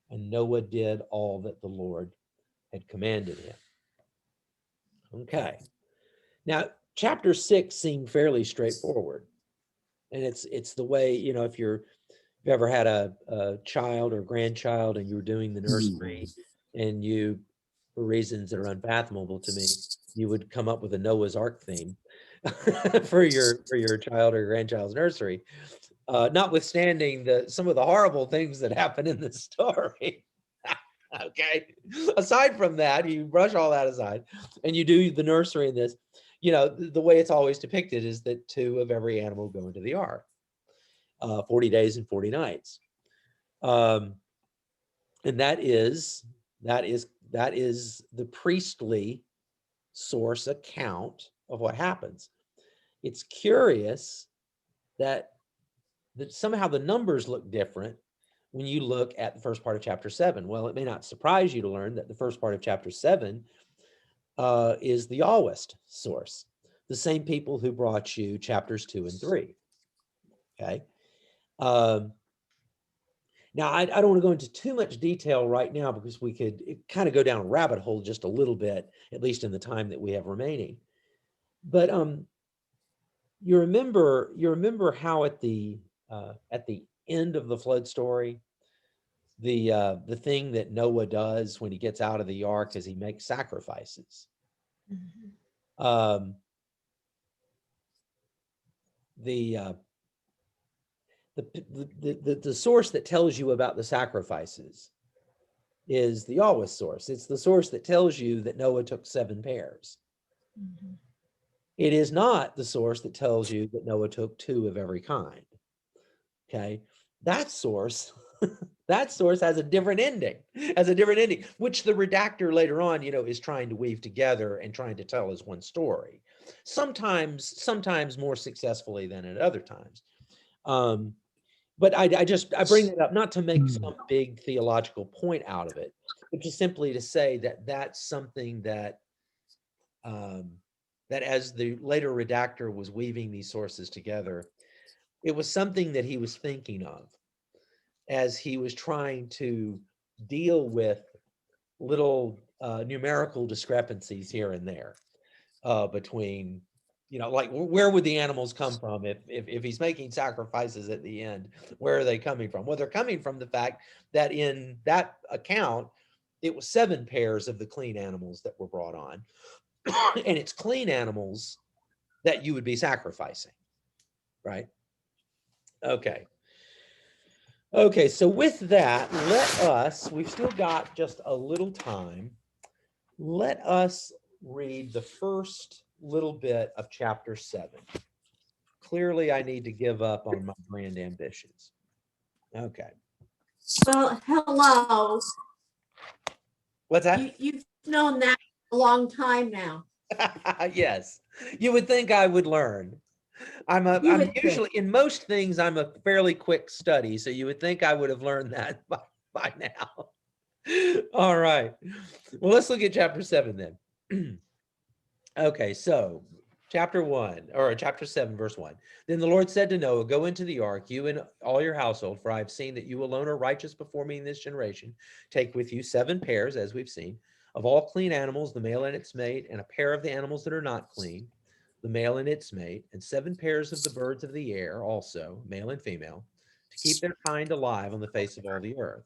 S1: And Noah did all that the Lord had commanded him. Okay. Now, chapter 6 seemed fairly straightforward. And it's the way, if you've ever had a child or grandchild and you were doing the nursery and you, for reasons that are unfathomable to me, you would come up with a Noah's Ark theme for your child or grandchild's nursery, notwithstanding some of the horrible things that happen in the story. Okay. Aside from that, you brush all that aside and you do the nursery in this. The way it's always depicted is that 2 of every animal go into the ark, 40 days and 40 nights. And that is the priestly source account of what happens. It's curious that somehow the numbers look different when you look at the first part of chapter 7. Well, it may not surprise you to learn that the first part of chapter 7 is the Yahwist source, the same people who brought you chapters 2 and 3. Okay. Now, I don't want to go into too much detail right now because we could kind of go down a rabbit hole just a little bit, at least in the time that we have remaining. But you remember how at the end of the flood story, the thing that Noah does when he gets out of the ark is he makes sacrifices. Um, the source that tells you about the sacrifices is the Always source. It's the source that tells you that Noah took 7 pairs. It is not the source that tells you that Noah took 2 of every kind. Okay, that source has a different ending, which the redactor later on, is trying to weave together and trying to tell as one story. Sometimes more successfully than at other times. But I bring that up not to make some big theological point out of it, but just simply to say that that's something that that as the later redactor was weaving these sources together, it was something that he was thinking of as he was trying to deal with little numerical discrepancies here and there between, like where would the animals come from if he's making sacrifices at the end? Where are they coming from? Well, they're coming from the fact that in that account, it was 7 pairs of the clean animals that were brought on. And it's clean animals that you would be sacrificing, right? Okay. Okay, so with that, we've still got just a little time. Let us read the first little bit of chapter 7. Clearly, I need to give up on my grand ambitions. Okay.
S5: Well, hello.
S1: What's that?
S5: You've known that a long time now.
S1: Yes, you would think I would learn. I'm usually, in most things, I'm a fairly quick study, so you would think I would have learned that by now. All right. Well, let's look at chapter 7 then. Okay, so chapter 7, verse 1. Then the Lord said to Noah, go into the ark, you and all your household, for I have seen that you alone are righteous before me in this generation. Take with you 7 pairs, as we've seen, of all clean animals, the male and its mate, and a pair of the animals that are not clean, the male and its mate, and 7 pairs of the birds of the air, also male and female, to keep their kind alive on the face of all the earth.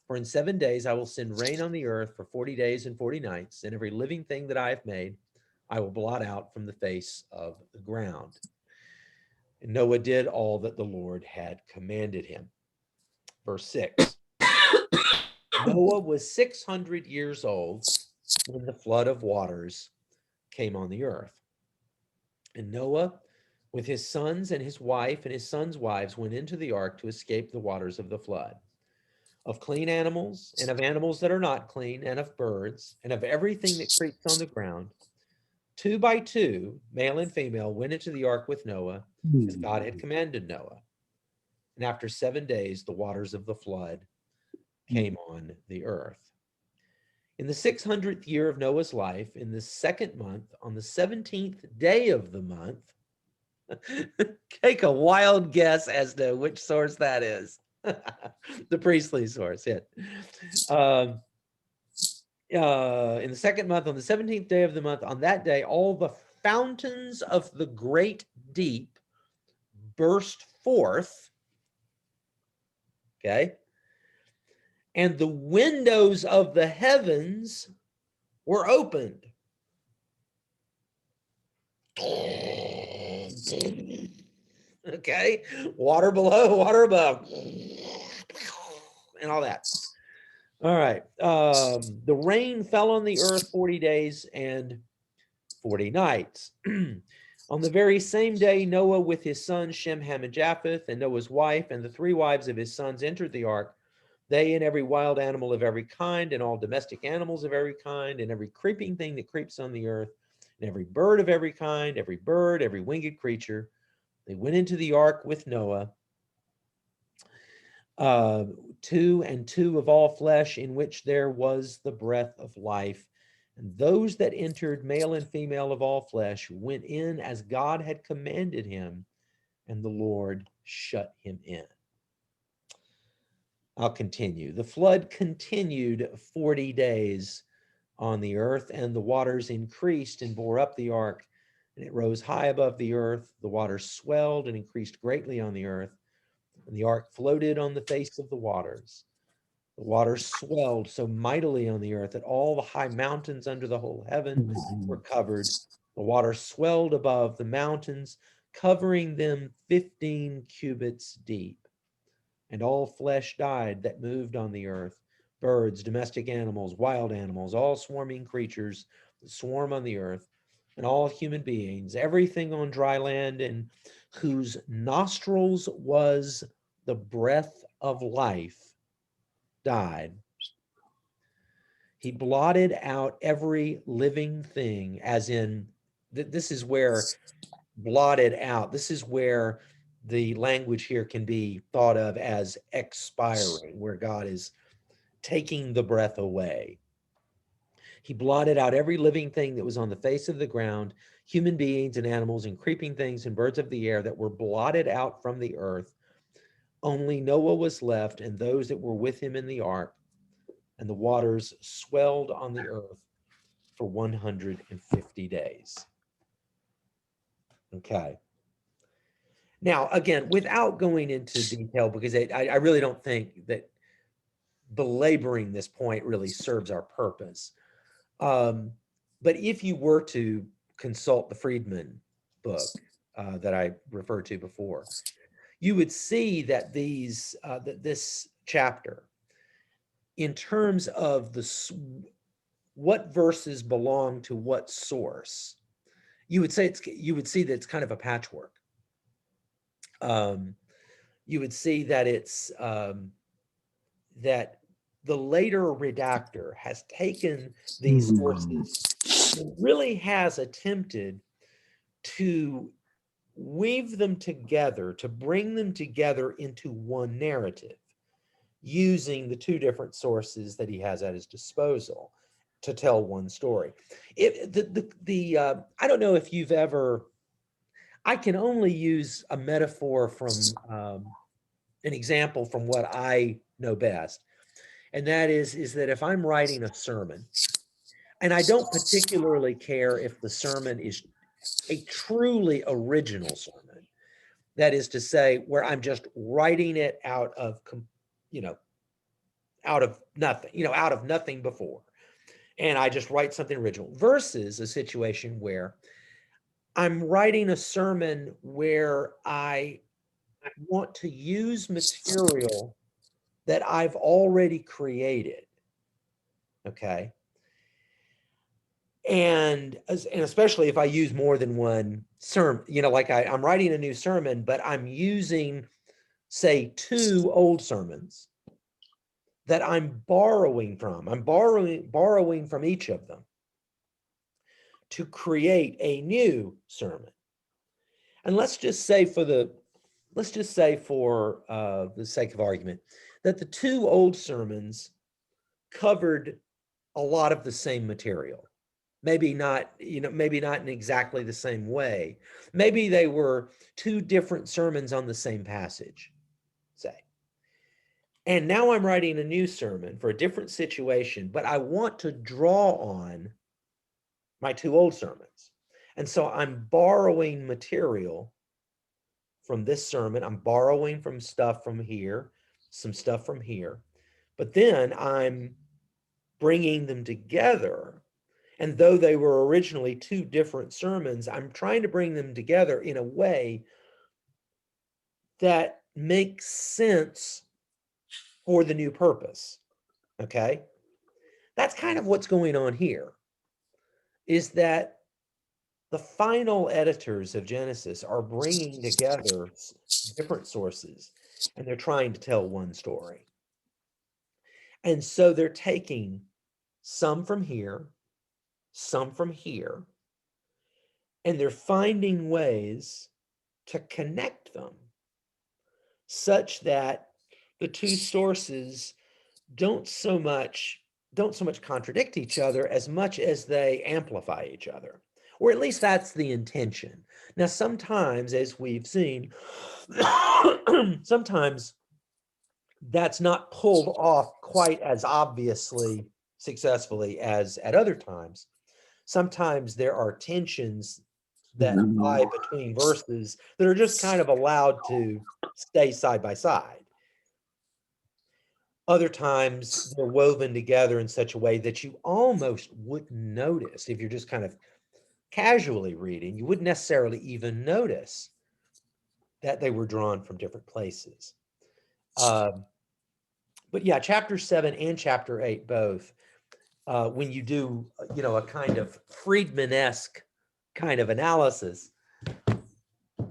S1: For in 7 days I will send rain on the earth for 40 days and 40 nights, and every living thing that I have made I will blot out from the face of the ground. And Noah did all that the Lord had commanded him. Verse 6. Noah was 600 years old when the flood of waters came on the earth. And Noah, with his sons and his wife and his sons' wives, went into the ark to escape the waters of the flood. Of clean animals and of animals that are not clean, and of birds and of everything that creeps on the ground, 2 by 2, male and female, went into the ark with Noah, as God had commanded Noah. And after 7 days, the waters of the flood came on the earth. In the 600th year of Noah's life, in the 2nd month, on the 17th day of the month, take a wild guess as to which source that is. The priestly source, yeah. In the 2nd month, on the 17th day of the month, on that day, all the fountains of the great deep burst forth. Okay. And the windows of the heavens were opened. Okay. Water below, water above, and all that. All right. The rain fell on the earth 40 days and 40 nights. On the very same day, Noah with his sons Shem, Ham, and Japheth, and Noah's wife, and the 3 wives of his sons entered the ark, they and every wild animal of every kind, and all domestic animals of every kind, and every creeping thing that creeps on the earth, and every bird of every kind, every bird, every winged creature. They went into the ark with Noah, 2 and 2 of all flesh, in which there was the breath of life. And those that entered, male and female of all flesh, went in as God had commanded him, and the Lord shut him in. I'll continue. The flood continued 40 days on the earth, and the waters increased and bore up the ark, and it rose high above the earth. The waters swelled and increased greatly on the earth, and the ark floated on the face of the waters. The waters swelled so mightily on the earth that all the high mountains under the whole heaven were covered. The water swelled above the mountains, covering them 15 cubits deep. And all flesh died that moved on the earth, birds, domestic animals, wild animals, all swarming creatures that swarm on the earth, and all human beings, everything on dry land and whose nostrils was the breath of life, died. He blotted out every living thing, as in, this is where blotted out, this is where the language here can be thought of as expiring, where God is taking the breath away. He blotted out every living thing that was on the face of the ground, human beings and animals and creeping things and birds of the air that were blotted out from the earth. Only Noah was left and those that were with him in the ark, and the waters swelled on the earth for 150 days. Okay. Now, again, without going into detail, because I really don't think that belaboring this point really serves our purpose. But if you were to consult the Friedman book that I referred to before, you would see that this chapter, in terms of what verses belong to what source, you would see that it's kind of a patchwork. You would see that it's that the later redactor has taken these sources and really has attempted to weave them together, to bring them together into one narrative, using the two different sources that he has at his disposal to tell one story. I don't know if you've ever, I can only use a metaphor from an example from what I know best. And that is that if I'm writing a sermon, and I don't particularly care if the sermon is a truly original sermon, that is to say, where I'm just writing it out of nothing before, and I just write something original, versus a situation where I'm writing a sermon where I want to use material that I've already created. Okay. And especially if I use more than one sermon, like I'm writing a new sermon, but I'm using, say, 2 old sermons that I'm borrowing from. I'm borrowing from each of them to create a new sermon. And let's just say for the sake of argument, that the 2 old sermons covered a lot of the same material. Maybe not in exactly the same way. Maybe they were 2 different sermons on the same passage, say. And now I'm writing a new sermon for a different situation, but I want to draw on my 2 old sermons. And so I'm borrowing material from this sermon. I'm borrowing from stuff from here, some stuff from here, but then I'm bringing them together. And though they were originally 2 different sermons, I'm trying to bring them together in a way that makes sense for the new purpose. Okay? That's kind of what's going on here, is that the final editors of Genesis are bringing together different sources, and they're trying to tell one story. And so they're taking some from here, some from here, and they're finding ways to connect them such that the 2 sources don't so much contradict each other as much as they amplify each other, or at least that's the intention. Now, sometimes, as we've seen, sometimes that's not pulled off quite as obviously successfully as at other times. Sometimes there are tensions that lie between verses that are just kind of allowed to stay side by side. Other times they're woven together in such a way that you almost wouldn't notice if you're just kind of casually reading. You wouldn't necessarily even notice that they were drawn from different places. But yeah, chapter 7 and chapter 8 both, when you do, a kind of Friedman-esque kind of analysis,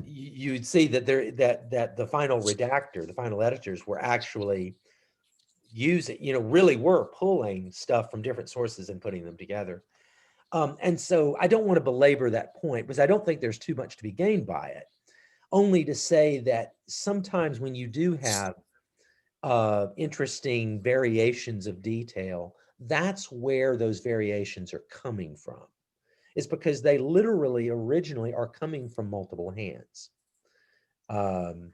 S1: you'd see that that the final redactor, the final editors were actually using, really were pulling stuff from different sources and putting them together. And so I don't want to belabor that point because I don't think there's too much to be gained by it. Only to say that sometimes when you do have interesting variations of detail, that's where those variations are coming from. It's because they literally originally are coming from multiple hands. And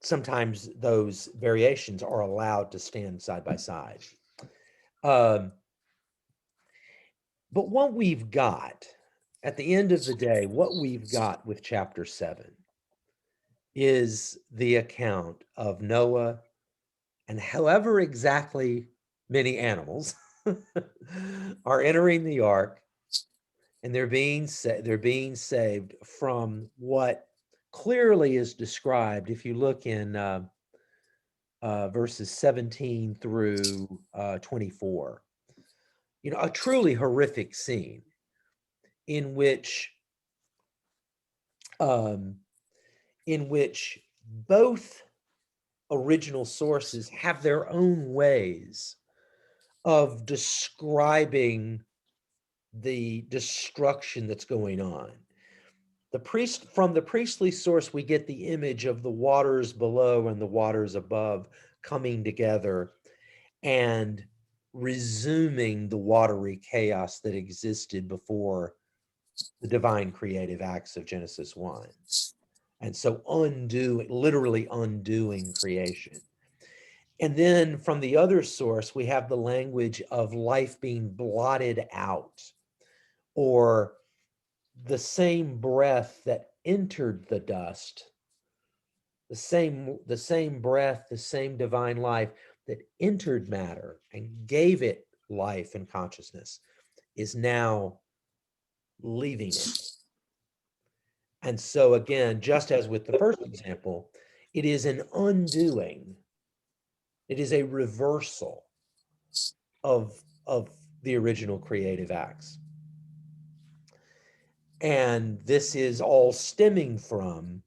S1: sometimes those variations are allowed to stand side by side. But what we've got at the end of the day, what we've got with chapter 7 is the account of Noah and however exactly many animals are entering the ark, and they're being saved from what clearly is described if you look in verses 17 through 24. A truly horrific scene in which both original sources have their own ways of describing the destruction that's going on. From the priestly source, we get the image of the waters below and the waters above coming together and resuming the watery chaos that existed before the divine creative acts of Genesis 1. And so literally undoing creation. And then from the other source, we have the language of life being blotted out, or the same breath that entered the dust, the same breath, the same divine life that entered matter and gave it life and consciousness is now leaving it. And so again, just as with the first example, it is an undoing. It is a reversal of the original creative acts. And this is all stemming from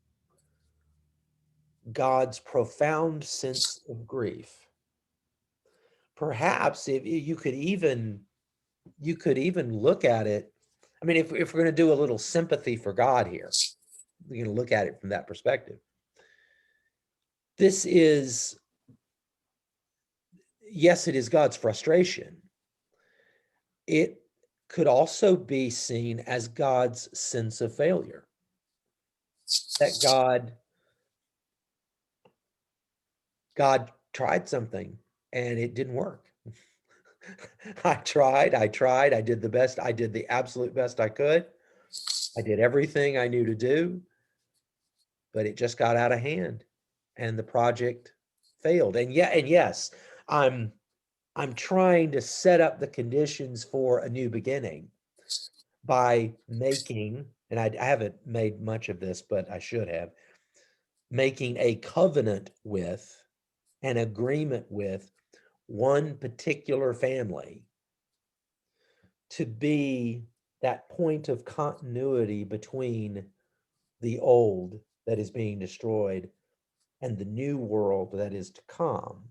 S1: God's profound sense of grief. Perhaps if you could even look at it. I mean, if we're going to do a little sympathy for God here, we're going to look at it from that perspective. This is, yes, it is God's frustration. It could also be seen as God's sense of failure. That God tried something and it didn't work. I tried, I did the absolute best I could. I did everything I knew to do, but it just got out of hand and the project failed. And yes, I'm trying to set up the conditions for a new beginning by making, and I haven't made much of this, but I should have, making a covenant with, an agreement with one particular family to be that point of continuity between the old that is being destroyed and the new world that is to come.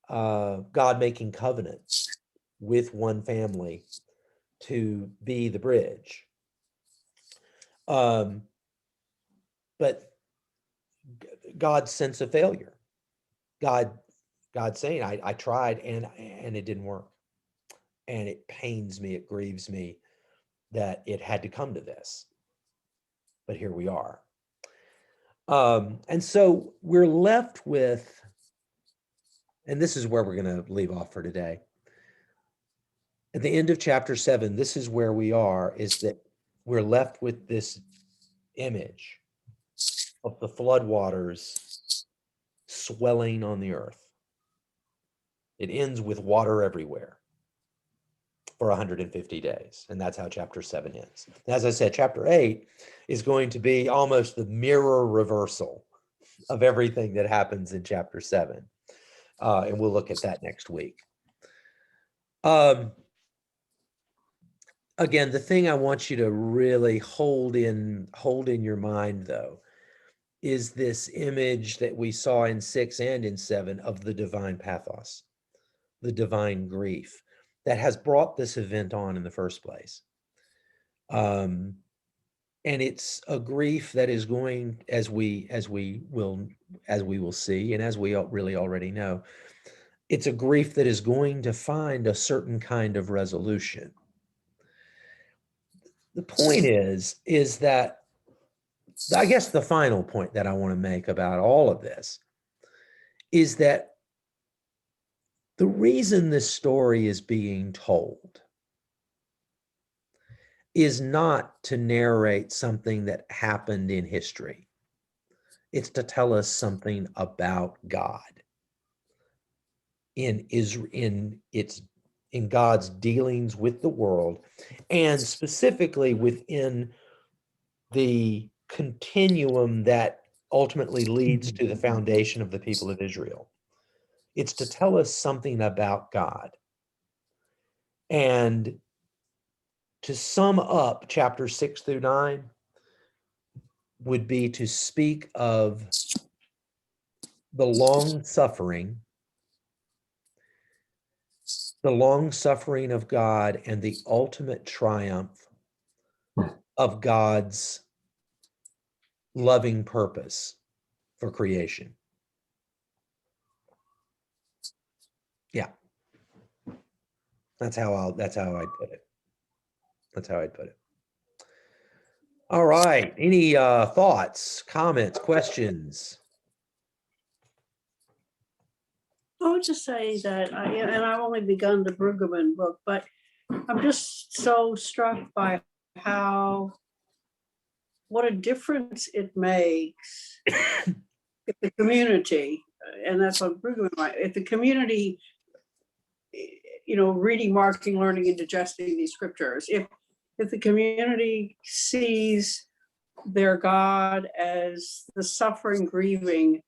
S1: God making covenants with one family to be the bridge. But God's sense of failure, God saying, I tried and it didn't work. And it pains me, it grieves me that it had to come to this. But here we are. And so we're left with, and this is where we're going to leave off for today. At the end of chapter 7, this is where we are, is that we're left with this image of the floodwaters swelling on the earth. It ends with water everywhere for 150 days. And that's how chapter 7 ends. As I said, chapter 8 is going to be almost the mirror reversal of everything that happens in chapter 7. And we'll look at that next week. Again, the thing I want you to really hold in your mind, though, is this image that we saw in 6 and in 7 of the divine pathos, the divine grief that has brought this event on in the first place. And it's a grief that is going, as we will see, and as we really already know, it's a grief that is going to find a certain kind of resolution. The point is that, I guess the final point that I want to make about all of this is that the reason this story is being told is not to narrate something that happened in history. It's to tell us something about God in God's dealings with the world, and specifically within the continuum that ultimately leads to the foundation of the people of Israel. It's to tell us something about God. And to sum up chapters 6 through 9 would be to speak of the long suffering of God and the ultimate triumph of God's loving purpose for creation. Yeah. That's how I'd put it. That's how I'd put it. All right. Any thoughts, comments, questions?
S4: I would just say that, and I've only begun the Brueggemann book, but I'm just so struck by what a difference it makes if the community, and that's what Brueggemann, if the community, reading, marking, learning, and digesting these scriptures, if the community sees their God as the suffering, grieving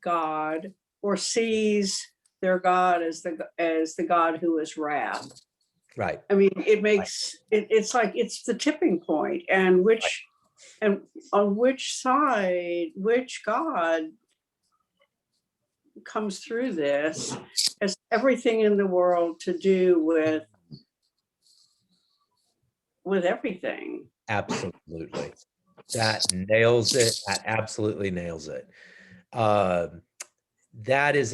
S4: God, or sees their God as the God who is wrath.
S1: Right.
S4: I mean, it makes it's like it's the tipping point, and and on which side, which God comes through this has everything in the world to do with everything.
S1: Absolutely. That nails it. That absolutely nails it. That is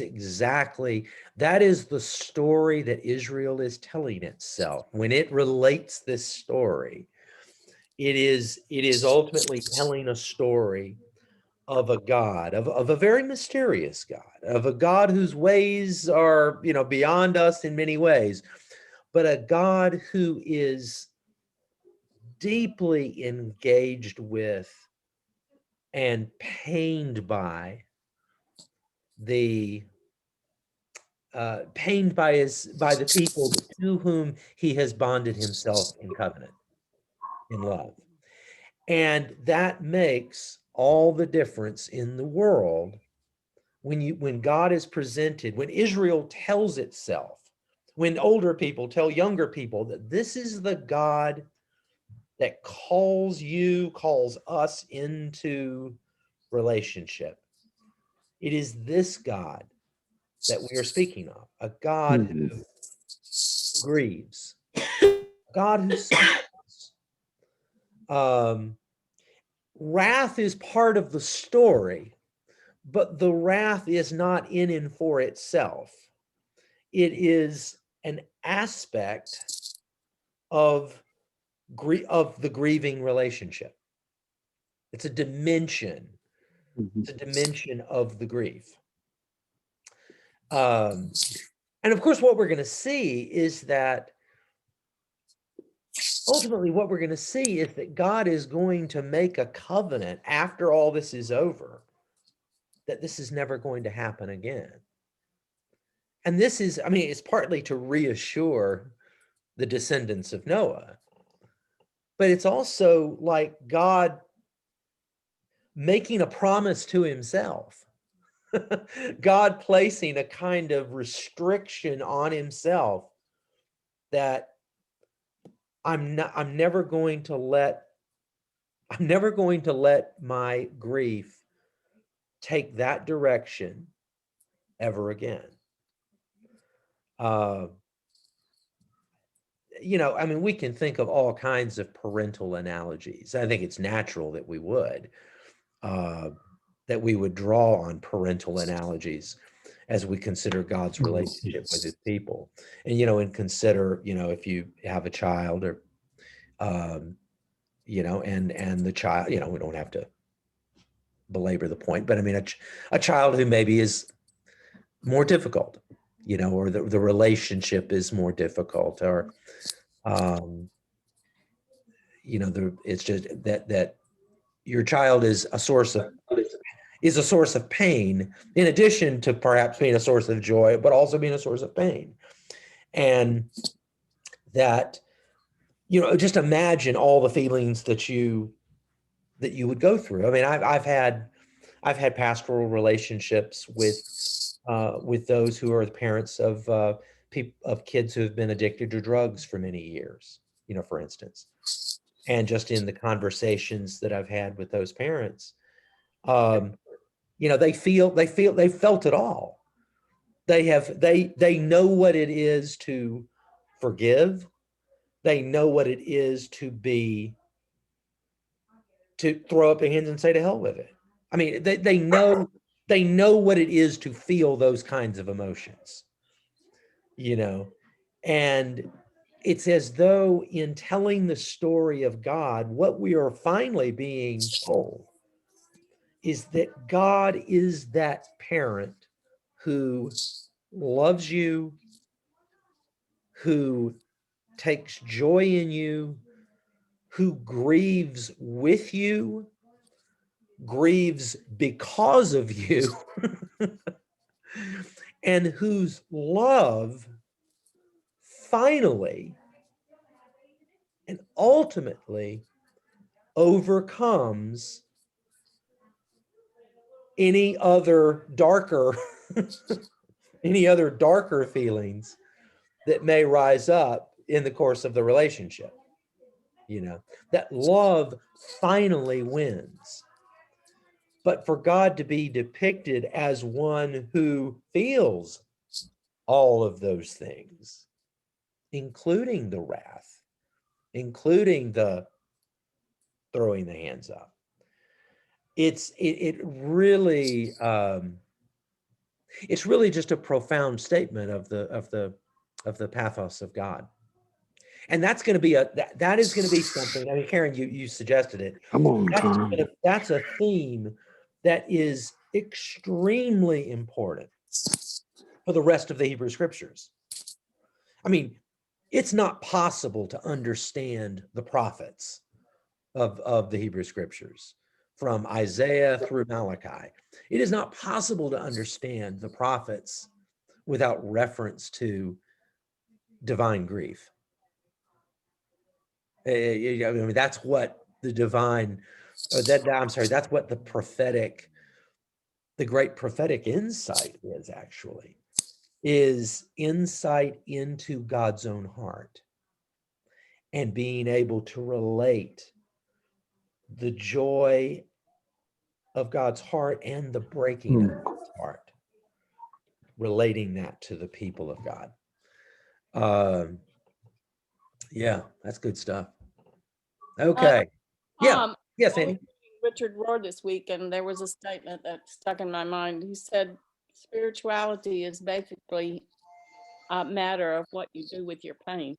S1: the story that Israel is telling itself. When it relates this story, it is ultimately telling a story of a God, of a very mysterious God, of a God whose ways are, beyond us in many ways, but a God who is deeply engaged with and pained by the people to whom he has bonded himself in covenant, in love. And that makes all the difference in the world when God is presented, when Israel tells itself, when older people tell younger people that this is the God that calls us into relationship. It is this God that we are speaking of, a God who grieves, a God who suffers. Wrath is part of the story, but the wrath is not in and for itself. It is an aspect of the grieving relationship. It's a dimension It's a dimension of the grief. And of course, what we're going to see is that ultimately what we're going to see is that God is going to make a covenant after all this is over, that this is never going to happen again. And this is, I mean, it's partly to reassure the descendants of Noah, but it's also like God making a promise to himself. God placing a kind of restriction on himself that I'm never going to let my grief take that direction ever again. You know, I mean, we can think of all kinds of parental analogies. I think it's natural that we would draw on parental analogies as we consider God's relationship with his people. And, you know, and consider, you know, if you have a child or, you know, and the child, you know, we don't have to belabor the point, but I mean, a child who maybe is more difficult, you know, or the relationship is more difficult, or, you know, it's just that your child is a source of pain, in addition to perhaps being a source of joy, but also being a source of pain. And that, you know, just imagine all the feelings that you would go through. I mean, I've had pastoral relationships with those who are the parents of kids who have been addicted to drugs for many years, you know, for instance. And just in the conversations that I've had with those parents, you know, they felt it all. They know what it is to forgive. They know what it is to throw up their hands and say to hell with it. I mean, they know what it is to feel those kinds of emotions, you know, and it's as though in telling the story of God, what we are finally being told is that God is that parent who loves you, who takes joy in you, who grieves with you, grieves because of you, and whose love finally and ultimately overcomes any other darker feelings that may rise up in the course of the relationship. You know, that love finally wins. But for God to be depicted as one who feels all of those things, including the wrath, including the throwing the hands up, it really it's really just a profound statement of the pathos of God. And that's going to be that is going to be something. I mean, Karen, you suggested it.
S6: Come on, Tom.
S1: That's a theme that is extremely important for the rest of the Hebrew scriptures. I mean, it's not possible to understand the prophets of the Hebrew scriptures from Isaiah through Malachi. It is not possible to understand the prophets without reference to divine grief. I mean, that's what the divine, that's what the great prophetic insight is actually, is insight into God's own heart and being able to relate the joy of God's heart and the breaking of God's heart, relating that to the people of God. Yeah, that's good stuff. Okay. Yeah. Yes, Annie.
S7: Richard Rohr this week, and there was a statement that stuck in my mind. He said, spirituality is basically a matter of what you do with your pain.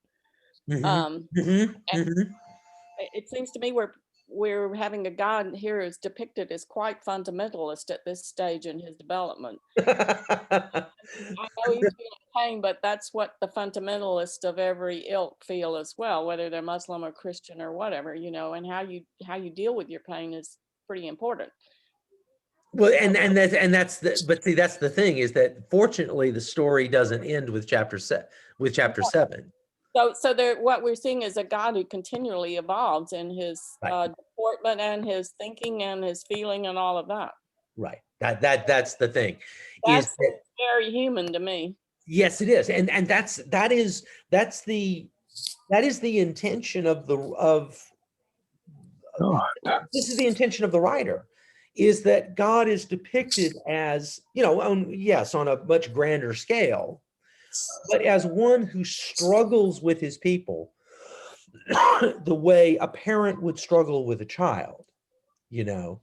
S1: Mhm.
S7: It seems to me we're we're having a God here who's depicted as quite fundamentalist at this stage in his development. I know he's feeling pain, but that's what the fundamentalists of every ilk feel as well, whether they're Muslim or Christian or whatever, you know, and how you deal with your pain is pretty important.
S1: Well, that's but see, that's the thing, is that fortunately the story doesn't end with chapter 7.
S7: So there, what we're seeing is a God who continually evolves in his
S1: Right.
S7: deportment and his thinking and his feeling and all of that.
S1: Right. That's the thing.
S7: That's
S1: Is that,
S7: very human to me.
S1: yes, it is, and that is the intention of this is the intention of the writer, is that God is depicted as, you know, on a much grander scale, but as one who struggles with his people the way a parent would struggle with a child, you know.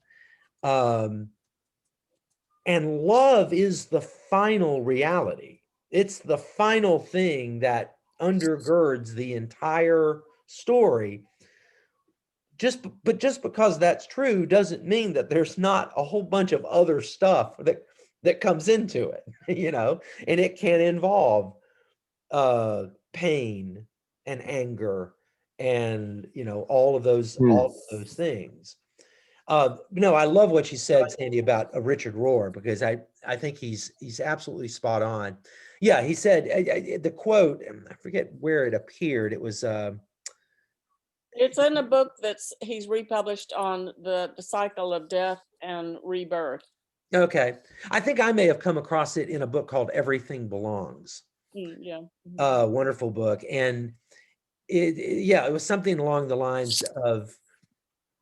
S1: And love is the final reality. It's the final thing that undergirds the entire story. But just because that's true doesn't mean that there's not a whole bunch of other stuff that comes into it, you know, and it can involve pain and anger and, you know, all of those things. No, I love what you said, Sandy, about Richard Rohr, because I think he's absolutely spot on. Yeah, he said the quote, and I forget where it appeared. It was
S7: It's in a book he's republished on the cycle of death and rebirth.
S1: okay. I think I may have come across it in a book called Everything Belongs.
S7: Yeah.
S1: Wonderful book, and it was something along the lines of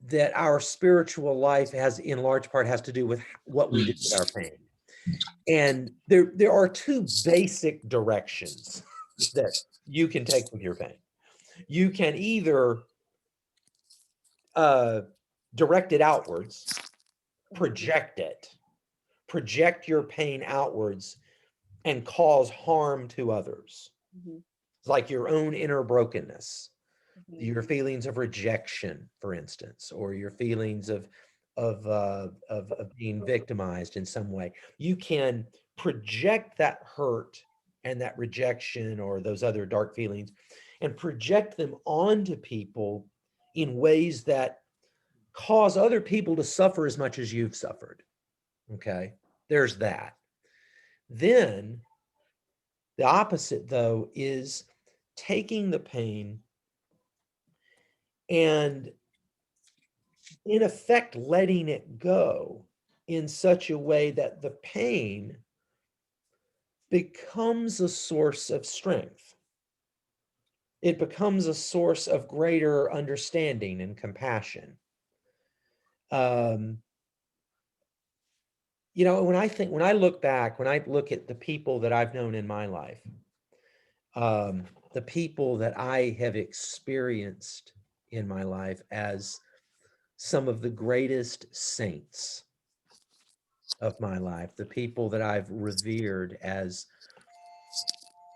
S1: that our spiritual life in large part has to do with what we do with our pain. And there are two basic directions that you can take with your pain. You can either direct it outwards, project your pain outwards, and cause harm to others. Like your own inner brokenness, your feelings of rejection, for instance, or your feelings of being victimized in some way. You can project that hurt and that rejection or those other dark feelings and project them onto people in ways that cause other people to suffer as much as you've suffered. Okay, there's that. Then the opposite, though, is taking the pain and in effect letting it go in such a way that the pain becomes a source of strength. It becomes a source of greater understanding and compassion. You know, when I look back, when I look at the people that I've known in my life, the people that I have experienced in my life as some of the greatest saints of my life, the people that I've revered as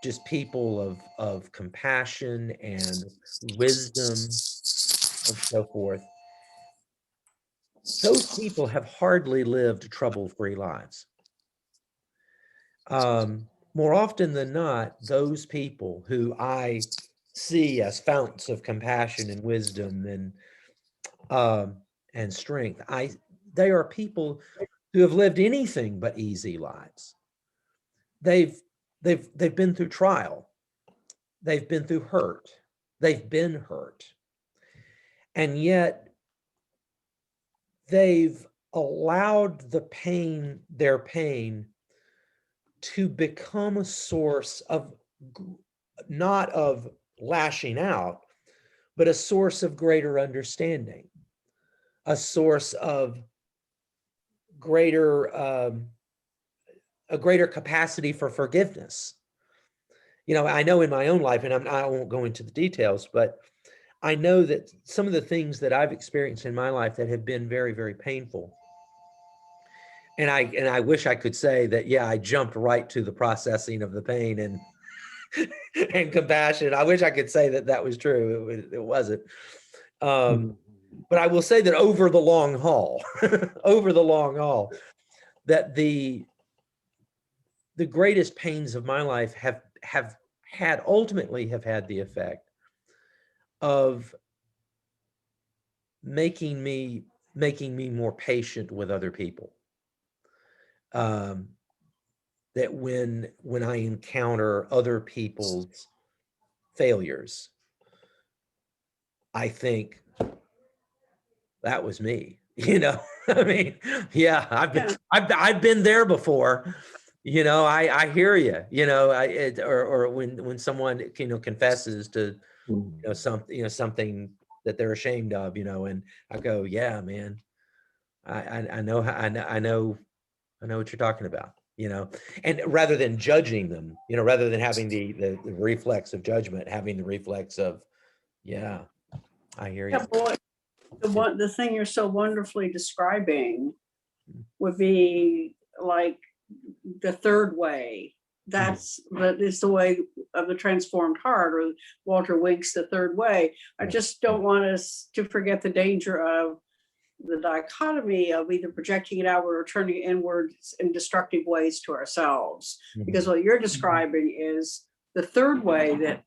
S1: just people of compassion and wisdom and so forth, those people have hardly lived trouble-free lives. More often than not, those people who I see as fountains of compassion and wisdom and strength, they are people who have lived anything but easy lives. They've been through trial. They've been through hurt. They've been hurt. And yet they've allowed their pain to become a source of, not of lashing out, but a source of greater understanding, a source of a greater capacity for forgiveness. You know, I know in my own life, and I won't go into the details, but I know that some of the things that I've experienced in my life that have been very, very painful. And I wish I could say that, yeah, I jumped right to the processing of the pain and compassion. I wish I could say that was true. It wasn't. But I will say that over the long haul, over the long haul, that the greatest pains of my life have ultimately had the effect of making me more patient with other people. That when I encounter other people's failures, I think that was me. You know, I mean, yeah, I've been there before. You know, I hear you. You know, or when someone, you know, confesses to, you know, something that they're ashamed of, you know, and I go, yeah, man, I know what you're talking about, you know, and rather than judging them, you know, rather than having the reflex of judgment, having the reflex of, yeah, I hear you.
S4: Yeah, boy, the thing you're so wonderfully describing would be like the third way. That is the way of the transformed heart, or Walter Wink's The Third Way. I just don't want us to forget the danger of the dichotomy of either projecting it outward or turning it inward in destructive ways to ourselves. Because what you're describing is the third way that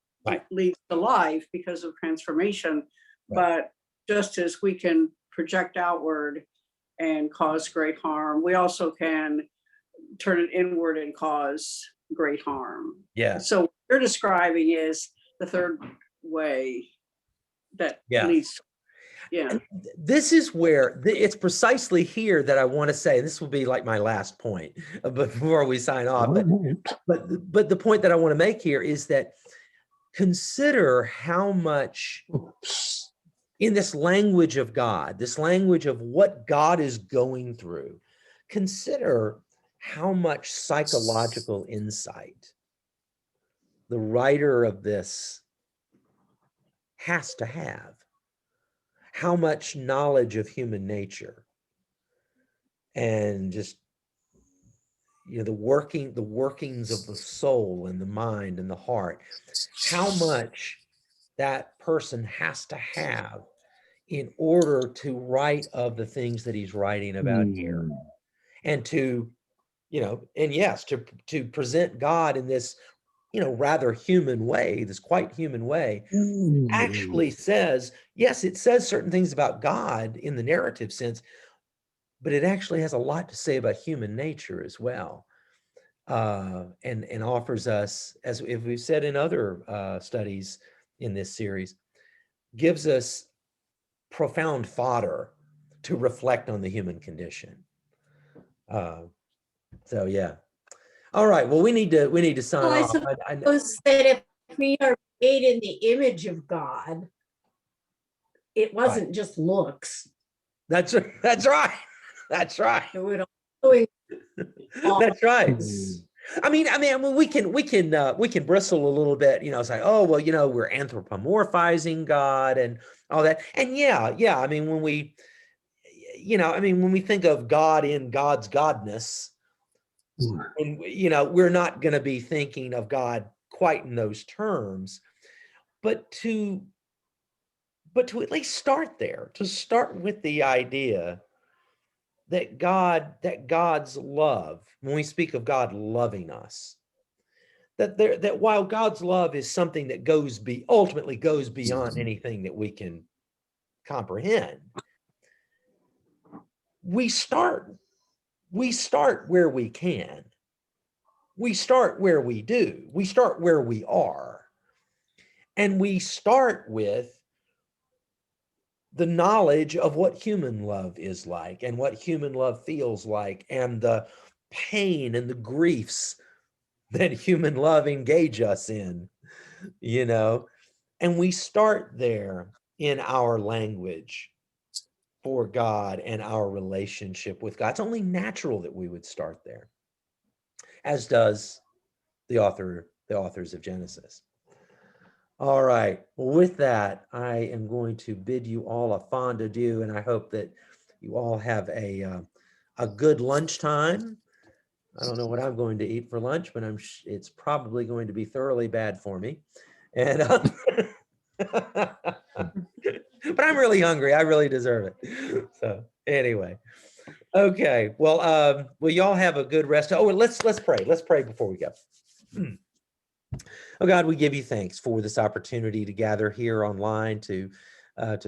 S4: leads to life because of transformation. But just as we can project outward and cause great harm, we also can turn it inward and cause great harm.
S1: Yeah.
S4: So what you're describing is the third way that leads. Yeah.
S1: And this is where it's precisely here that I want to say, and this will be like my last point before we sign off. But the point that I want to make here is that consider how much in this language of God, this language of what God is going through, consider how much psychological insight the writer of this has to have, how much knowledge of human nature, and just, you know, the workings of the soul and the mind and the heart, how much that person has to have in order to write of the things that he's writing about here, and to, you know, and yes, to present God in this, you know, rather human way, this quite human way, actually says, yes, it says certain things about God in the narrative sense, but it actually has a lot to say about human nature as well. And offers us, as if we've said in other studies in this series, gives us profound fodder to reflect on the human condition. So yeah. All right. Well, we need to sign
S5: Well, I
S1: off.
S5: suppose that if we are made in the image of God, it wasn't just looks.
S1: That's right. That's right.
S5: It would also
S1: That's right. I mean, we can bristle a little bit, you know, say, oh, well, you know, we're anthropomorphizing God and all that. And yeah. I mean, when we think of God in God's godness, and, you know, we're not going to be thinking of God quite in those terms, but to at least start there, to start with the idea that God's love, when we speak of God loving us, that while God's love is something that ultimately goes beyond anything that we can comprehend, we start where we can. We start where we do. We start where we are. And we start with the knowledge of what human love is like and what human love feels like, and the pain and the griefs that human love engage us in, you know, and we start there in our language for God and our relationship with God. It's only natural that we would start there, as does the authors of Genesis. All right. Well, with that, I am going to bid you all a fond adieu, and I hope that you all have a good lunchtime. I don't know what I'm going to eat for lunch, but it's probably going to be thoroughly bad for me. And But I'm really hungry. I really deserve it. So anyway. Okay. Well, y'all have a good rest. Oh, and let's pray. Let's pray before we go. Oh God, we give you thanks for this opportunity to gather here online to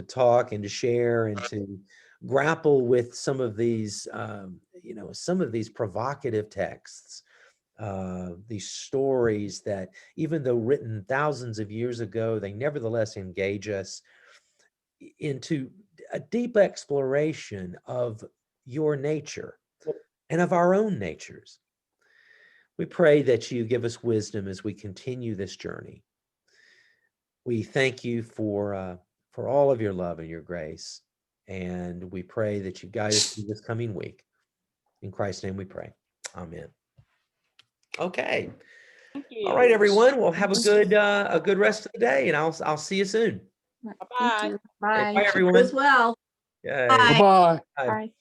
S1: talk and to share and to grapple with some of these, some of these provocative texts, these stories that, even though written thousands of years ago, they nevertheless engage us into a deep exploration of your nature and of our own natures. We pray that you give us wisdom as we continue this journey. We thank you for all of your love and your grace, and we pray that you guide us through this coming week. In Christ's name we pray. Amen. Okay.
S7: Thank you.
S1: All right, everyone. Well, have a good rest of the day, and I'll see you soon.
S7: Bye-bye.
S1: Okay,
S6: Bye.
S1: bye, everyone.
S5: As well.
S1: Yay.
S6: Bye-bye.
S1: Bye.
S6: Bye.